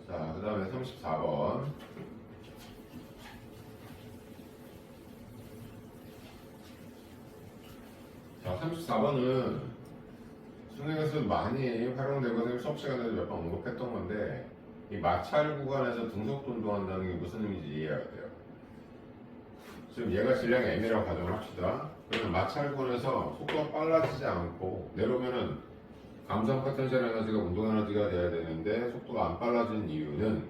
자, 그 다음에 34번. 자, 34번은 수능에서 많이 활용되고 수업 시간에도 몇 번 언급했던 건데 이 마찰 구간에서 등속도 운동한다는 게 무슨 의미인지 이해해야 돼요. 지금 얘가 질량이 m이라고 가정을 합시다. 그러면 마찰 구간에서 속도가 빨라지지 않고 내려오면은 감소한 포텐셜 에너지가 운동 에너지가 돼야 되는데 속도가 안 빨라진 이유는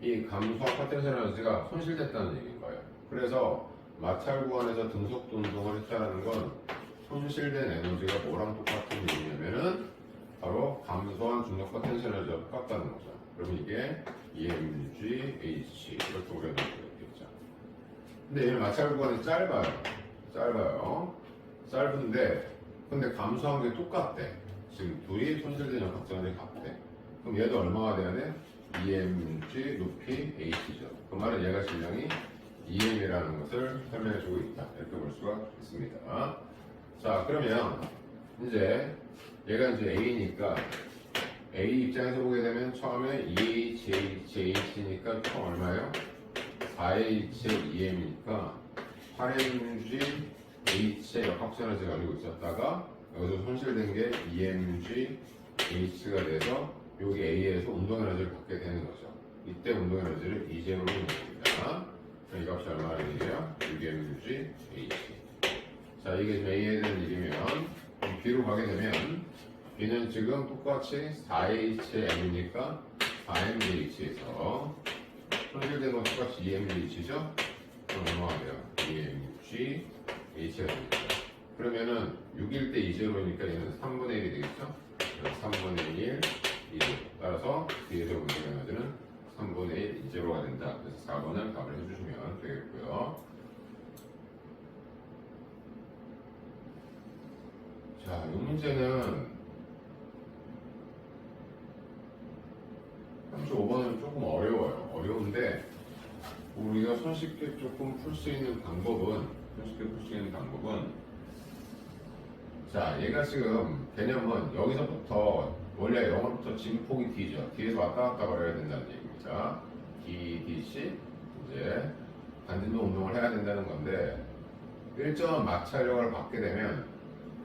이 감소한 포텐셜 에너지가 손실됐다는 얘기인 거예요. 그래서 마찰 구간에서 등속도 운동을 했다는 건 손실된 에너지가 뭐랑 똑같은 얘기냐면은 바로 감소한 중력 포텐셜 에너지가 똑같다는 거죠. 그러면 이게 EMG, H 이렇게 우려놓을 수 있겠죠. 근데 얘는 마찰 구간이 짧아요. 짧은데 근데 감소한 게 똑같대. 지금 둘이 손실된 역학적이 같대. 그럼 얘도 얼마가 돼야 돼? EMG 높이 H죠. 그 말은 얘가 질량이 EM이라는 것을 설명해주고 있다. 이렇게 볼 수가 있습니다. 자, 그러면 이제 얘가 이제 A니까 A 입장에서 보게 되면 처음에 EHH니까 총 얼마예요? 4H의 EM이니까 8mg H의 역학전에서 가지고 있었다가 여기서 손실된 게 EMG H가 돼서 여기 A에서 운동에너지를 받게 되는 거죠. 이때 운동에너지를 E제곱으로 넣습니다. 이 값이 얼마나 되게요? 6mg H. 자, 이게 지금 A에 대한 일이면 B로 가게 되면 B는 지금 똑같이 4H의 M이니까 4mgH에서 손실된 건 똑같이 2mgH죠? 그럼 얼마가 돼요? 2mg H가 됩니다. 그러면은 6일 때 2제로니까 얘는 3분의 1이 되겠죠? 3분의 1, 2제로. 따라서 뒤에서 문제의 에너지는 3분의 1, 2제로가 된다. 그래서 4번을 답을 해주시면 되겠고요. 자, 이 문제는 35번은 조금 어려워요. 어려운데 우리가 손쉽게 조금 풀 수 있는 방법은 자, 얘가 지금 개념은 여기서부터 원래 영어부터 진폭이 D죠. D에서 왔다 갔다 걸어야 된다는 얘기입니다. D, DC 이제 반진동 운동을 해야 된다는 건데 일정한 마찰력을 받게 되면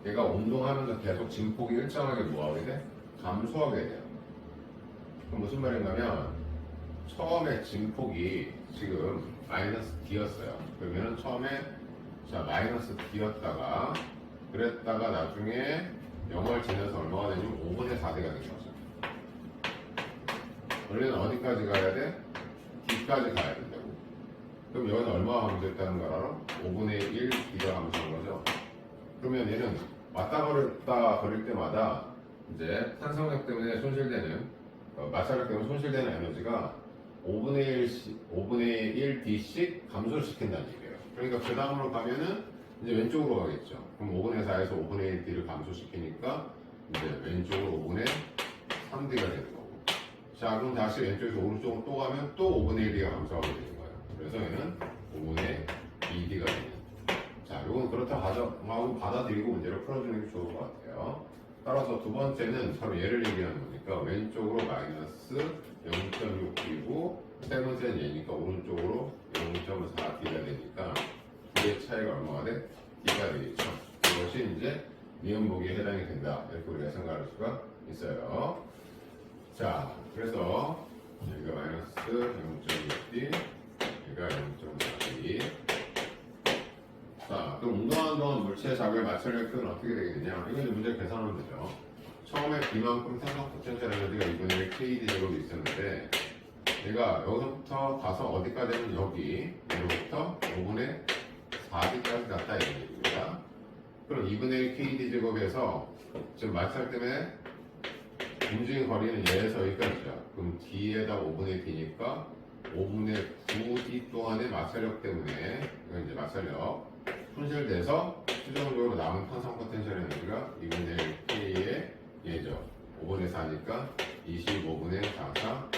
얘가 운동하면서 계속 진폭이 일정하게 뭐하게 돼? 감소하게 돼요. 그럼 무슨 말인가면 처음에 진폭이 지금 마이너스 D였어요. 그러면은 처음에 자 마이너스 D였다가 그랬다가 나중에 0을 지나서 얼마가 되냐면 5분의 4D가 된 거죠. 원래는 어디까지 가야 돼? D까지 가야 된다고. 그럼 여기는 얼마가 감소했다는 걸 알아? 5분의 1 D가 감소한 거죠. 그러면 얘는 왔다 갔다 거릴 때마다 이제 탄성력 때문에 손실되는 마찰력 때문에 손실되는 에너지가 5분의 1 D씩 감소시킨다는 얘기예요. 그러니까 그 다음으로 가면은 이제 왼쪽으로 가겠죠. 그럼 5분의 4에서 5분의 1 D를 감소시키니까 이제 왼쪽으로 5분의 3D가 되는 거고. 자, 그럼 다시 왼쪽에서 오른쪽으로 또 가면 또 5분의 1 D가 감소하게 되는 거예요. 그래서 얘는 5분의 2D가 되는. 자, 이건 그렇다 가정하고 받아들이고 문제를 풀어주는 게 좋을 것 같아요. 따라서 두 번째는 서로 얘를 얘기하는 거니까 왼쪽으로 마이너스 0.6D고 세 번째는 얘니까 오른쪽으로 0.4D가 되니까 두의 차이가 얼마가 돼? D가 되겠죠. 이것이 이제 미음복에 해당이 된다. 이렇게 우리가 생각할 수가 있어요. 자, 그래서 여기가 마이너스 0.6D, 여기가 0.4D. 자, 그럼 운동하는 동안 물체의 자극에 마찰력은 어떻게 되겠느냐? 이건 이제 문제 계산하면 되죠. 처음에 B만큼 탄성 포텐셜 에너지가 2분의 1 KD 제곱이 있었는데 얘가 여기서부터 가서 어디까지 하면 여기로부터 5분의 4D까지 갔다 이런 얘기입니다. 그럼 2분의 1 KD 제곱에서 지금 마찰 때문에 움직이는 거리는 얘에서 여기까지죠. 그럼 D에다 5분의 D니까 5분의 9D 동안의 마찰력 때문에 이건 이제 마찰력 손실돼서 최종적으로 남은 탄성 포텐셜 에너지가 2분의 1 K의 얘죠. 5분의 4니까 25분의 4가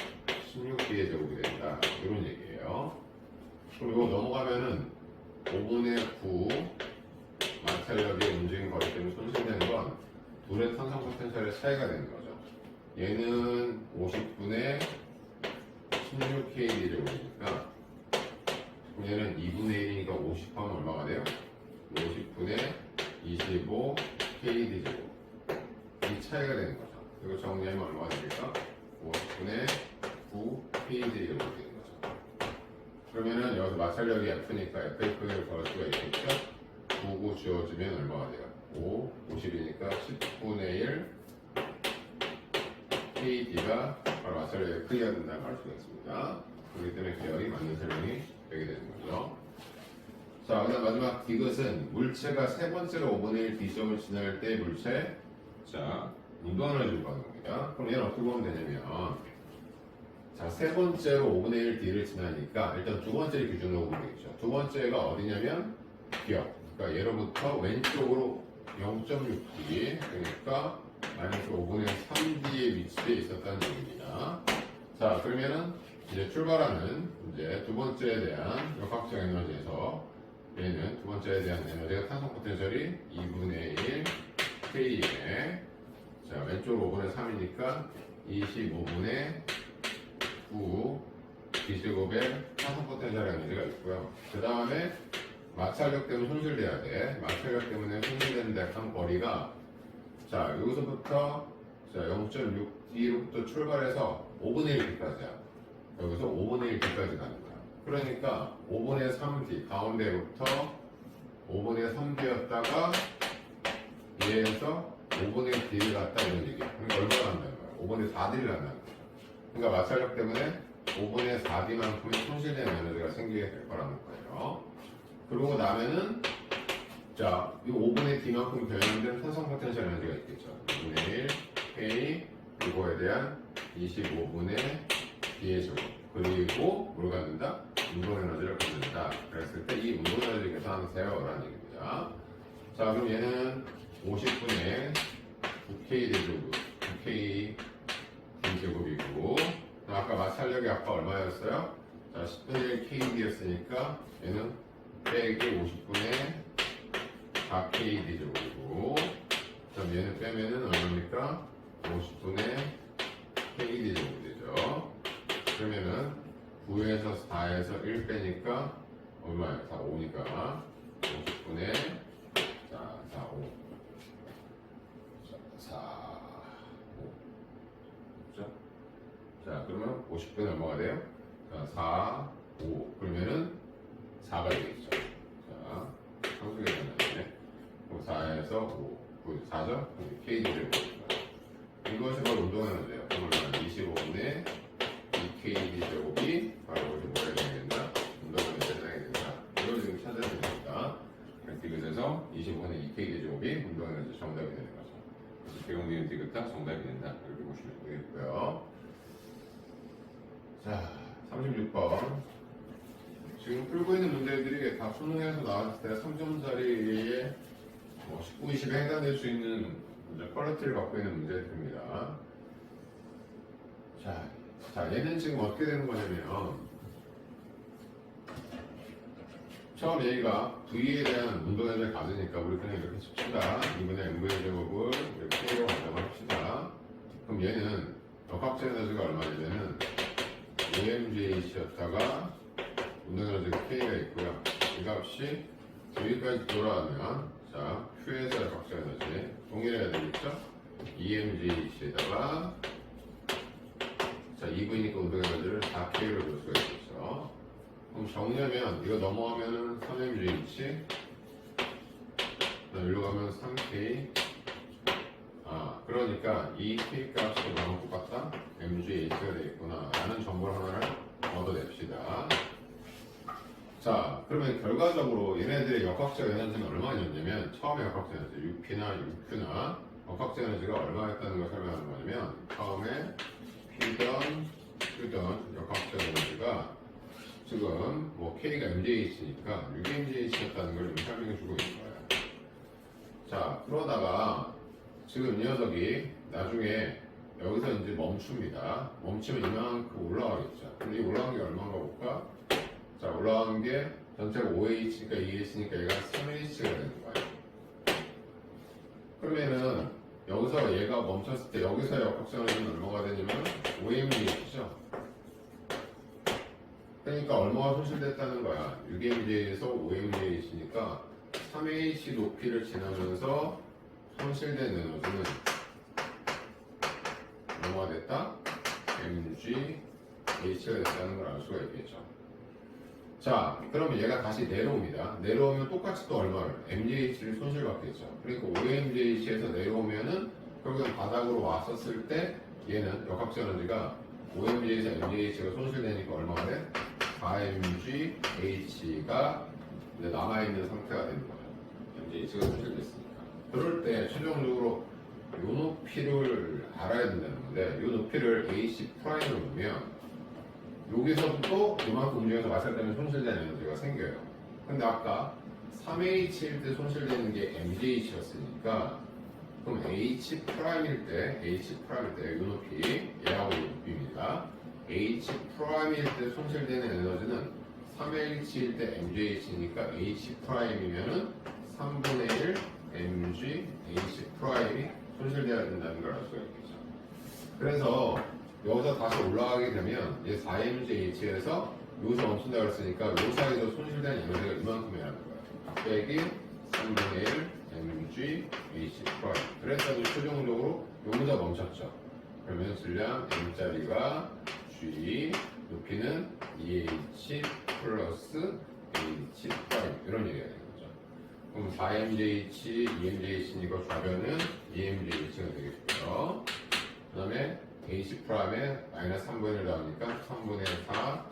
16D의 제곱이 된다. 이런 얘기예요. 그럼 이거 넘어가면은 5분의 9 마찰력의 움직임 거리 때문에 손실되는 건 둘의 탄성 포텐셜의 차이가 되는 거죠. 얘는 50분의 16KD 제곱이니까 얘는 2분의 1이니까 50하면 얼마가 돼요? 50분의 25KD 제곱. 이 차이가 되는 거죠. 이거 정리하면 얼마가 됩니까? 50분의 9KD 제곱이 되는 거죠. 그러면은 여기서 마찰력이 F니까 FF를 구할 수가 있겠죠? 9, 9 지워주면 얼마가 돼요? 5, 50이니까 10분의 1 KD가 바로 마찰력의 크기가 된다고 할 수가 있습니다. 그렇기 때문에 기억이 맞는 설명이 되게 되는 거죠. 자, 그다음 마지막 디귿은 물체가 세 번째로 5분의 1 D점을 지날 때 물체 자, 운동을 해줄 겁니다. 그럼 얘는 어떻게 보면 되냐면 자, 세 번째로 5분의 1 D를 지나니까 일단 두 번째를 기준으로 보면 되겠죠. 두 번째가 어디냐면 기억. 그러니까 얘로부터 왼쪽으로 0.6D 그러니까 마이너스 5분의 3D에 위치해 있었다는 얘기입니다. 자, 그러면은 이제 출발하는 이제 두 번째에 대한 역학적 에너지에서 얘는 두 번째에 대한 에너지가 탄성 포텐셜이 2분의 1 K에 자, 왼쪽으로 5분의 3이니까 25분의 9 D제곱의 탄성 포텐셜 에너지가 있고요. 그 다음에 마찰력 때문에 손실돼야 돼. 마찰력 때문에 손실되는 약한 거리가 자, 여기서부터 자, 0.6D로부터 출발해서 5분의 1D까지야. 여기서 5분의 1D까지 가는 거야. 그러니까 5분의 3D 가운데부터 5분의 3D였다가 얘에서 5분의 D를 갖다 이런 얘기야. 그러니까 얼마나 간다는 거야? 5분의 4D를 간다는 거야. 그러니까 마찰력 때문에 5분의 4D만큼의 손실된 에너지가 생기게 될 거라는 거예요. 그러고 나면은 자, 이 5분의 D만큼 변형된 산성 포텐셜 에너지가 있겠죠. 5분의 1 K 이거에 대한 25분의 D의 제곱. 그리고 뭘 갖는다? 운동 에너지를 갖는다. 그랬을 때 이 운동 에너지 계산하세요 라는 얘기입니다. 자, 그럼 얘는 50분의 9K 대제곱, 9K D제곱이고, 아까 마찰력이 아까 얼마였어요? 자, 10분의 1 KD였으니까 얘는 빼기 50분의 4K D제곱이고, 그럼 얘는 빼면은 얼마입니까? 50분의 K D제곱이 되죠. 그러면은 9에서 4에서 1 빼니까 얼마예요? 4, 5니까 50분의 자, 4, 5 4, 5 그렇죠? 자, 그러면 50분의 얼마가 돼요? 자, 4, 5 그러면은 4가 되겠죠. 자, 상수 계산하네. 4에서 5, 9, 4죠? KD를 이것이 바로 운동에너지예요. 그러면 25분의 2KD 제곱이 바로 이렇게 뭐가 되겠다? 운동에너지가 해당이 된다. 이걸 지금 찾아야 됩니다. 디귿에서 25분의 2KD 제곱이 운동에너지 정답이 되는 거죠. 그래서 대공디귿 디귿다 정답이 된다. 이렇게 보시면 되겠고요. 자, 36번. 지금 풀고 있는 문제들이 다 수능에서 나왔을 때 3점짜리에 19, 20에 해당될 수 있는 퀄리티를 갖고 있는 문제들입니다. 자, 얘는 지금 어떻게 되는 거냐면, 처음 얘가 V에 대한 운동에너지를 가지니까 우리 그냥 이렇게 칩시다. 2분의 MV의 제곱을 이렇게 K로 간다고 합시다. 그럼 얘는 역학적 에너지가 얼마냐면은 OMGH였다가 운동에너지가 K가 있고요. 이 값이 V까지 돌아가면 자, Q에서 역학적 에너지 동일해야 되겠죠? EMGH에다가 자, 2V니까 운동에너지를 4K로 줄 수가 있겠죠. 그럼 정리하면 이거 넘어가면은 3MGH 여기로 가면 3K 그러니까 이 K 값이 뭐랑 똑같다? MGH가 되겠구나 라는 정보를 하나를 얻어냅시다. 자, 그러면 결과적으로 얘네들의 역학적 에너지는 얼마였냐면 처음에 역학적 에너지 UP나 UQ나 역학적 에너지가 얼마였다는 걸 설명하는 거냐면 처음에 P던, Q던 역학적 에너지가 지금 뭐 K가 MJH니까 6MJH였다는 걸 설명해 주고 있는 거예요. 자, 그러다가 지금 이 녀석이 나중에 여기서 이제 멈춥니다. 멈추면 이만큼 올라가겠죠. 그럼 이 올라간 게 얼마인가 볼까? 자, 올라간 게 전체가 5H니까 2H니까 얘가 3H가 되는 거예요. 그러면은 여기서 얘가 멈췄을 때 여기서 역학적 에너지는 얼마가 되냐면 5MJH죠. 그러니까 얼마가 손실됐다는 거야. 6MJ에서 5MJ이니까 3H 높이를 지나면서 손실된 에너지는 얼마가 됐다? MGH가 됐다는 걸 알 수가 있겠죠. 자, 그러면 얘가 다시 내려옵니다. 내려오면 똑같이 또 얼마를? MGH를 손실받겠죠. 그러니까 5MGH에서 내려오면은 결국은 바닥으로 왔었을 때 얘는 역학적 에너지가 5MG에서 MGH가 손실되니까 얼마가 돼? 4MGH가 남아있는 상태가 되는 거예요. MGH가 손실됐으니까. 그럴 때 최종적으로 이 높이를 알아야 된다는 건데 이 높이를 AC 프라임으로 보면 여기서부터 이만큼 움직여서 마찰 때문에 손실된 에너지가 생겨요. 근데 아까 3H일 때 손실되는 게 MGH였으니까 그럼 H 프라임일 때 이 높이 얘하고 이 높이입니다. H 프라임일 때 손실되는 에너지는 3H일 때 MGH니까 H 프라임이면은 3분의 1 MG H 프라임이 손실돼야 된다는 걸 알 수가 있겠죠. 그래서 여기서 다시 올라가게 되면 이제 4MGH에서 여기서 멈춘다고 했으니까 요 사이에서 손실된 에너지가 이만큼이라는 거예요. 빼기 3분의 1 MG H 프라임. 그랬더니 최종적으로 여기서 멈췄죠. 그러면 질량 M자리가 G, 높이는 EH 플러스 H 프라임 이런 얘기가 되는 거죠. 그럼 4MJH, 2MJH니까 좌변은 2MJH가 되겠고요. 그 다음에 H 프라임에 마이너스 3분의 1 나오니까 3분의 4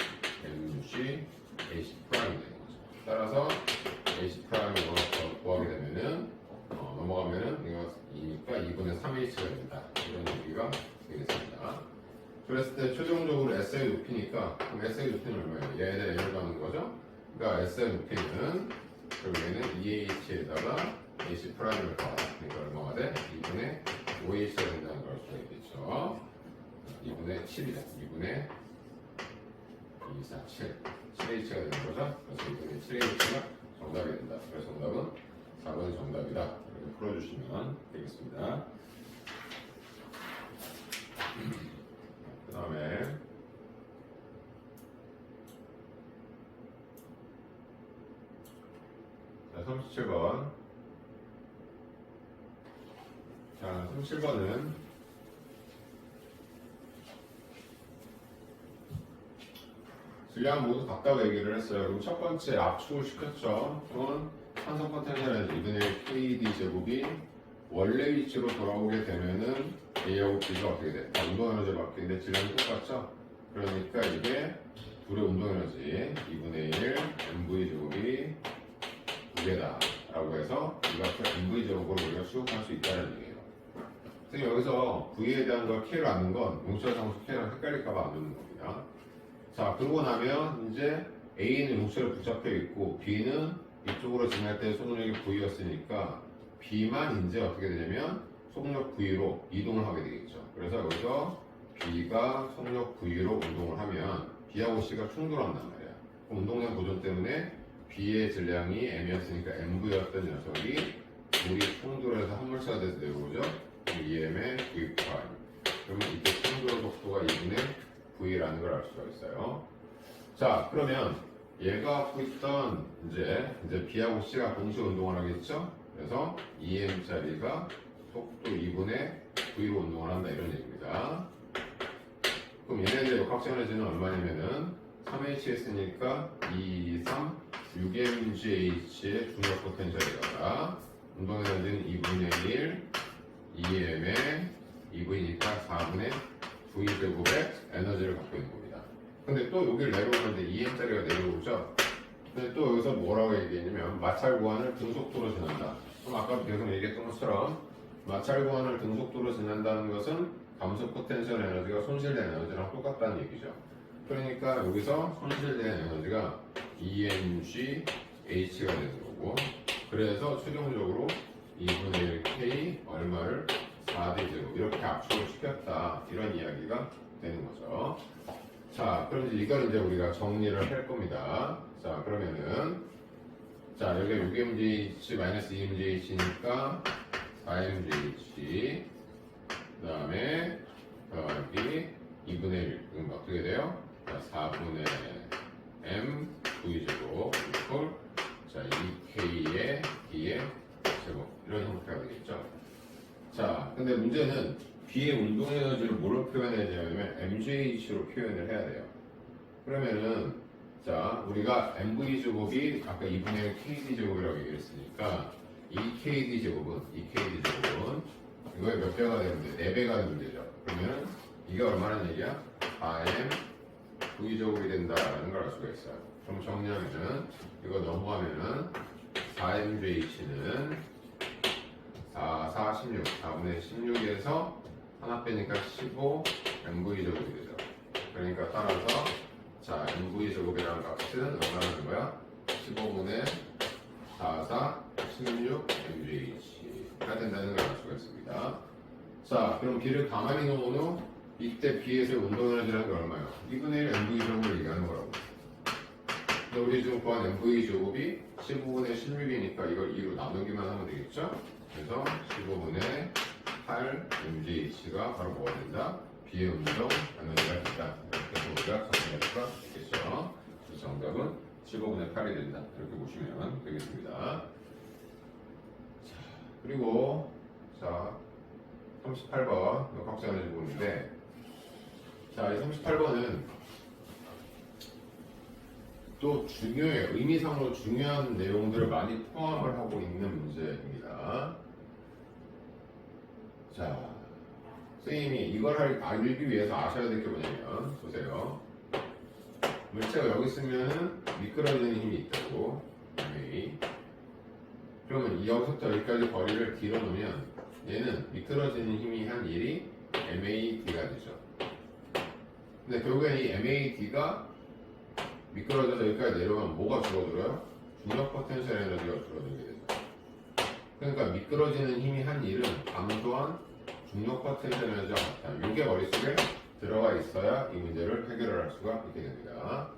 MG H 프라임이 되는 거죠. 따라서 H 프라임을 넣어서 구하게 되면은 넘어가면은 이거 2니까 2분의 3h가 된다. 이런 얘기가 되겠습니다. 그랬을 때 최종적으로 S의 높이니까 그럼 S의 높이는 얼마예요? 얘에 L을 가는 거죠? 그러니까 S의 높이는 결국에는 2h에다가 h 프라임을 더하다. 그러니까 얼마가 돼? 2분의 5h가 된다는 걸 알 수가 있겠죠. 2분의 7이다. 2분의 2, 4, 7. 7h가 되는 거죠. 그래서 2분의 7h가 정답이 된다. 그래서 정답은 4번이 정답이다. 이렇게 풀어주시면 되겠습니다. 그 다음에 자, 37번. 자, 37번은 질량 모두 같다고 얘기를 했어요. 그럼 첫 번째 압축을 시켰죠. 그건 산소 포텐셜 2분의 KD 제곱이 원래 위치로 돌아오게 되면은 A하고 B가 어떻게 돼? 운동 에너지 바뀌는데 질량이 똑같죠? 그러니까 이게 둘의 운동 에너지 2분의 1 MV 제곱이 2개다 라고 해서 이 값을 MV 제곱으로 우리가 수급할 수 있다는 얘기예요. 선생님 여기서 V에 대한 걸 K로 안는 건 용철 상수 K랑 헷갈릴까봐 안 넣는 겁니다. 자, 그러고 나면 이제 A는 용철에 붙잡혀 있고 B는 이쪽으로 지날 때 속력이 V였으니까 B만 이제 어떻게 되냐면 속력 V로 이동을 하게 되겠죠. 그래서 여기서 B가 속력 V로 운동을 하면 B하고 C가 충돌한단 말이야. 그럼 운동량 보존 때문에 B의 질량이 M이었으니까 MV였던 녀석이 물이 충돌해서 한물체가 돼서 내려오죠. EM의 V 프라임. 그러면 이때 충돌 속도가 2분의 V라는 걸 알 수가 있어요. 자, 그러면 얘가 갖고 있던 이제 B하고 C가 동시에 운동을 하겠죠? 그래서 EM짜리가 속도 2분의 V로 운동을 한다 이런 얘기입니다. 그럼 얘네들의 역학적 에너지는 얼마냐면은 3H 했으니까 2, 3, 6mgh의 중력 포텐셜에다가 운동 에너지는 2분의 1 EM의 2V니까 4분의 V제곱의 에너지를 갖고 있는 겁니다. 근데 또 여기를 내려오는데 2m짜리가 내려오죠? 근데 또 여기서 뭐라고 얘기했냐면 마찰 구간을 등속도로 지난다. 그럼 아까 계속 얘기했던 것처럼 마찰 구간을 등속도로 지난다는 것은 감소 포텐셜 에너지가 손실된 에너지랑 똑같다는 얘기죠. 그러니까 여기서 손실된 에너지가 EMGH가 되는 거고 그래서 최종적으로 2분의 1 K 얼마를 4D 제곱 이렇게 압축을 시켰다 이런 이야기가 되는 거죠. 자, 그럼 이제 이걸 이제 우리가 정리를 할 겁니다. 자, 그러면은 자, 여기가 6mgh 마이너스 2mgh니까 4mgh 그 다음에 여기 2분의 1 그럼 어떻게 돼요? 자, 4분의 m v제곱 이퀄 자, 2k의 d의 제곱 이런 형태가 되겠죠. 자, 근데 문제는 B의 운동 에너지를 뭐로 표현해야 되냐면 mgh로 표현을 해야 돼요. 그러면은 자, 우리가 mv 제곱이 아까 2분의 1 kd 제곱이라고 얘기했으니까 이 kd 제곱은 이거의 몇 배가 되는데 4배가 되는 되죠. 그러면은 이게 얼마나 얘기야? 4m v 제곱이 된다라는 걸 알 수가 있어요. 그럼 정리하면은 이거 넘어가면은 4mgh는 4, 4, 16, 4분의 16에서 하나 빼니까 15 mv 제곱이 되죠. 그러니까 따라서 자, mv 제곱이라는 값은 얼마나 되는 거야? 15분의 4, 4, 16 mgh가 된다는 걸 알 수가 있습니다. 자, 그럼 B를 가만히 놓은 후 이때 B에서의 운동 에너지라는 게 얼마예요? 2분의 1 mv 제곱을 얘기하는 거라고. 근데 우리 지금 구한 mv 제곱이 15분의 16이니까 이걸 2로 나누기만 하면 되겠죠? 그래서 15분의 8 mgh가 바로 뭐가 된다? B의 운동 에너지가 된다. 이렇게 해서 우리가 정리할 수가 있겠죠. 그래서 정답은 15분의 8이 된다. 이렇게 보시면 되겠습니다. 자, 그리고 자 38번 역학적 에너지 보는데 자, 이 38번은 또 중요해요. 의미상으로 중요한 내용들을 많이 포함을 하고 있는 문제입니다. 자, 선생님이 이걸 알기 위해서 아셔야 될 게 뭐냐면 보세요. 물체가 여기 있으면은 미끄러지는 힘이 있다고. 그러면 여기서부터 여기까지 거리를 D로 놓으면 얘는 미끄러지는 힘이 한 1이 MAD가 되죠. 근데 결국엔 이 MAD가 미끄러져서 여기까지 내려오면 뭐가 줄어들어요? 중력 포텐셜 에너지가 줄어들게 되죠. 그러니까 미끄러지는 힘이 한 1은 감소한 중력 포텐셜 에너지와 같다. 이게 머릿속에 들어가 있어야 이 문제를 해결을 할 수가 있게 됩니다.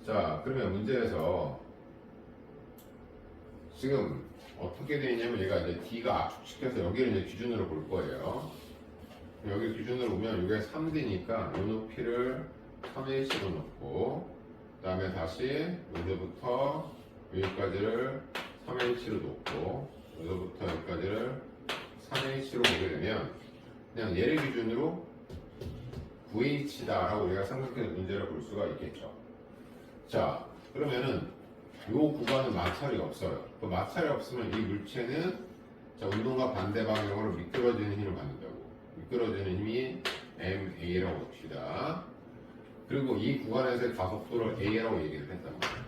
자, 그러면 문제에서 지금 어떻게 되어 있냐면 얘가 이제 D가 압축시켜서 여기를 이제 기준으로 볼 거예요. 여기 기준으로 보면 이게 3D니까 이 높이를 3H로 놓고 그 다음에 다시 여기서부터 여기까지를 3H로 놓고 여기서부터 여기까지를 3H로 보게 되면 그냥 얘를 기준으로 9H다 라고 우리가 생각해서 문제를 볼 수가 있겠죠. 자, 그러면은 이 구간은 마찰이 없어요. 그 마찰이 없으면 이 물체는 자, 운동과 반대 방향으로 미끄러지는 힘을 받는다고. 미끄러지는 힘이 MA라고 봅시다. 그리고 이 구간에서의 가속도를 A라고 얘기를 했단 말이에요.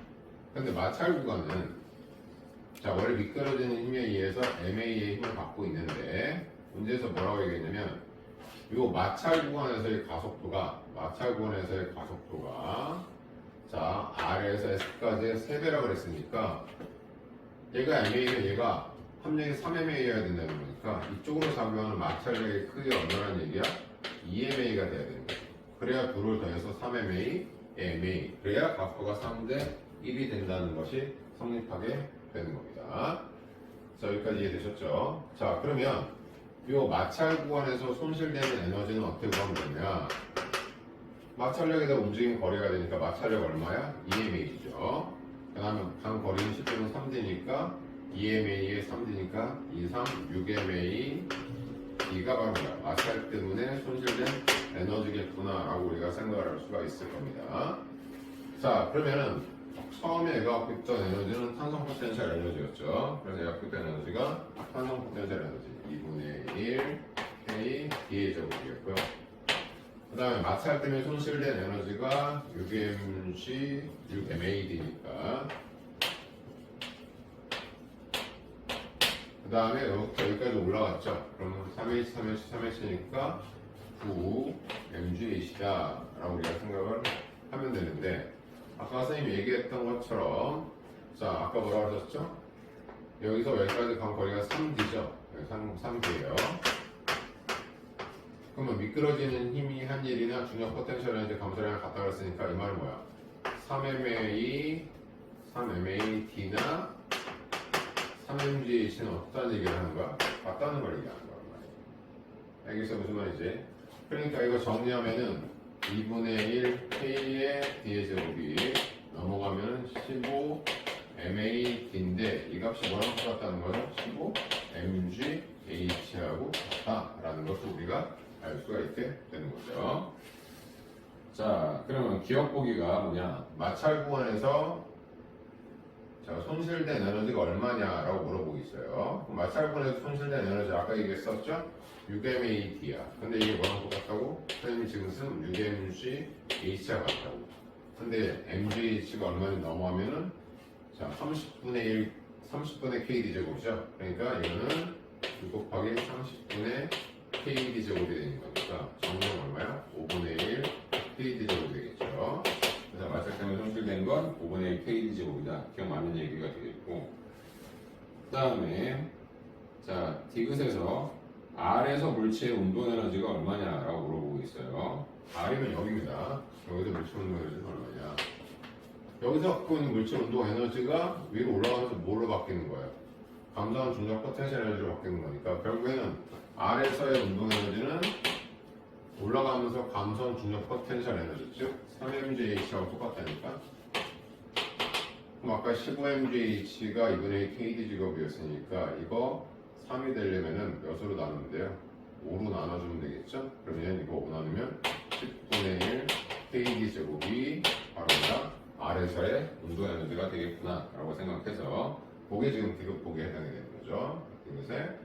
근데 마찰 구간은 자, 원래 미끄러지는 힘에 의해서 MA의 힘을 받고 있는데 문제에서 뭐라고 얘기했냐면 이 마찰 구간에서의 가속도가 자, R에서 S까지의 3배라고 그랬으니까 얘가 MA면 얘가 함량이 3MA여야 된다는 거니까 이쪽으로 잡으면 마찰력의 크기가 얼마라는 얘기야? 2MA가 돼야 되는 거죠. 그래야 2를 더해서 3MA, MA 그래야 가속도가 3대 1이 된다는 것이 성립하게 되는 겁니다. 자, 여기까지 이해되셨죠? 자, 그러면 이 마찰 구간에서 손실되는 에너지는 어떻게 구하면 되냐? 마찰력에 대한 움직임 거리가 되니까 마찰력 얼마야? 2MA죠. 그 다음에 간 거리는 10분은 3D니까 2MA에 3D니까 2, 3, 6MA D가 바로 뭐야? 마찰 때문에 손실된 에너지겠구나 라고 우리가 생각을 할 수가 있을 겁니다. 자, 그러면은 처음에 얘가 갖고 있던 에너지는 탄성 포텐셜 에너지였죠. 그래서 얘가 갖고 있던 에너지가 탄성 포텐셜 에너지 2분의 1 K D의 제곱이었고요. 그 다음에 마찰 때문에 손실된 에너지가 6mc 6mad니까 그 다음에 여기부터 여기까지 올라갔죠. 그러면 3h 3h 3h니까 9mgh다 라고 우리가 생각을 하면 되는데 아까 선생님이 얘기했던 것처럼 자, 아까 뭐라고 하셨죠? 여기서 여기까지 간 거리가 3D죠. 3D예요. 그러면 미끄러지는 힘이 한 일이나 중력 포텐셜 에너지 감소량을 같다고 했으니까 이 말은 뭐야? 3MAD나 3mgh는 어떤 얘기를 하는 거야? 같다는 걸 얘기하는 거란 말이야. 알겠어? 무슨 말이지? 그러니까 이거 정리하면은 2분의 1 K의 D의 제곱이 넘어가면 15 MAD인데 이 값이 뭐랑 똑같다는 거죠? 15 MGH하고 같다라는 것을 우리가 알 수가 있게 되는 거죠. 자, 그러면 기억 보기가 뭐냐? 마찰 구간에서 자, 손실된 에너지가 얼마냐라고 물어보고 있어요. 그럼 마찰 구간에서 손실된 에너지 아까 얘기했었죠? 6MAD야. 근데 이게 뭐랑 똑같다고? 선생님이 지금 쓴 6mgH가 같다고. 근데 mgh가 얼마나 넘어가면은 자, 30분의 KD 제곱이죠. 그러니까 이거는 6 곱하기 30분의 KD 제곱이 되는 거니까 정리는 얼마야? 5분의 1 KD 제곱이 되겠죠. 그래서 마찰 때문에 손실된 건 5분의 1 KD 제곱이다. 기억 맞는 얘기가 되겠고 그 다음에 자, 디귿에서 R에서 물체의 운동 에너지가 얼마냐라고 물어보고 있어요. R이면 여기입니다. 여기서 물체 운동 에너지는 얼마냐? 여기서 갖고 있는 물체 운동 에너지가 위로 올라가면서 뭐로 바뀌는 거예요? 감소한 중력 포텐셜 에너지로 바뀌는 거니까 결국에는 R에서의 운동 에너지는 올라가면서 감소한 중력 포텐셜 에너지 즉 3mgh하고 똑같다니까. 그럼 아까 15mgh가 2분의 KD 제곱이었으니까 이거 3이 되려면은 몇으로 나누면 돼요? 5로 나눠주면 되겠죠? 그러면 이거 5 나누면 10분의 1 KD 제곱이 바로 R에서의 운동 에너지가 되겠구나 라고 생각해서 그게 지금 디귿 보기에 해당이 되는 거죠. 디귿에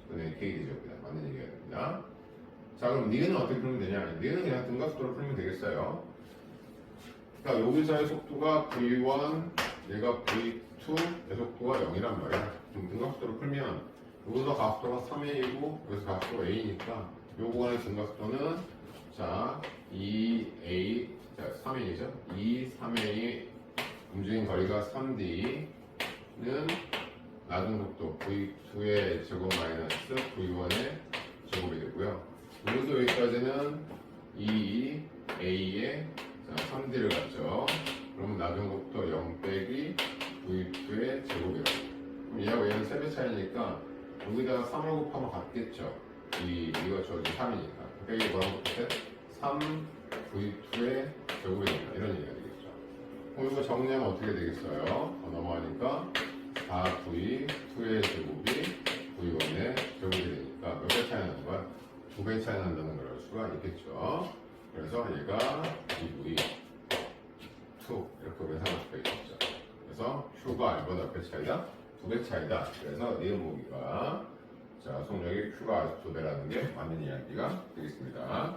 10분의 1 KD 제곱이다. 맞는 얘기가 됩니다. 자, 그럼 니은은 어떻게 풀면 되냐? 니은은 그냥 등가속도로 풀면 되겠어요. 그러니까 여기서의 속도가 V1, 얘가 V2, 의 속도가 0이란 말이야. 등각도로 풀면 여기서 각도가 3a이고 여기서 각도가 a니까 요거의 등각도는 자 2a 자 3a죠. 3a 움직인 거리가 3d는 낮은 속도 v2의 제곱 마이너스 v1의 제곱이 되고요. 여기서 여기까지는 2a의 3d를 갖죠. 그러면 낮은 속도 0 빼기 v2의 제곱이라고. 그럼 얘하고 얘는 3배 차이니까 여기다가 3을 곱하면 같겠죠. 이거 저기 3이니까. 그러니까 이게 뭐라고 똑같아? 3 v2의 제곱이 된다. 이런 얘기가 되겠죠. 그럼 이거 정리하면 어떻게 되겠어요? 넘어가니까 4v 2의 제곱이 v1의 제곱이 되니까 몇 배 차이 나는 거야? 2배 차이 난다는 걸 알 수가 있겠죠. 그래서 얘가 2v 2 이렇게 계산할 수가 있겠죠. 그래서 Q가 R보다 몇 배 차이다? 2배 차이다. 그래서 니은보기가 자 속력이 Q가 R 2배라는 게 맞는 이야기가 되겠습니다.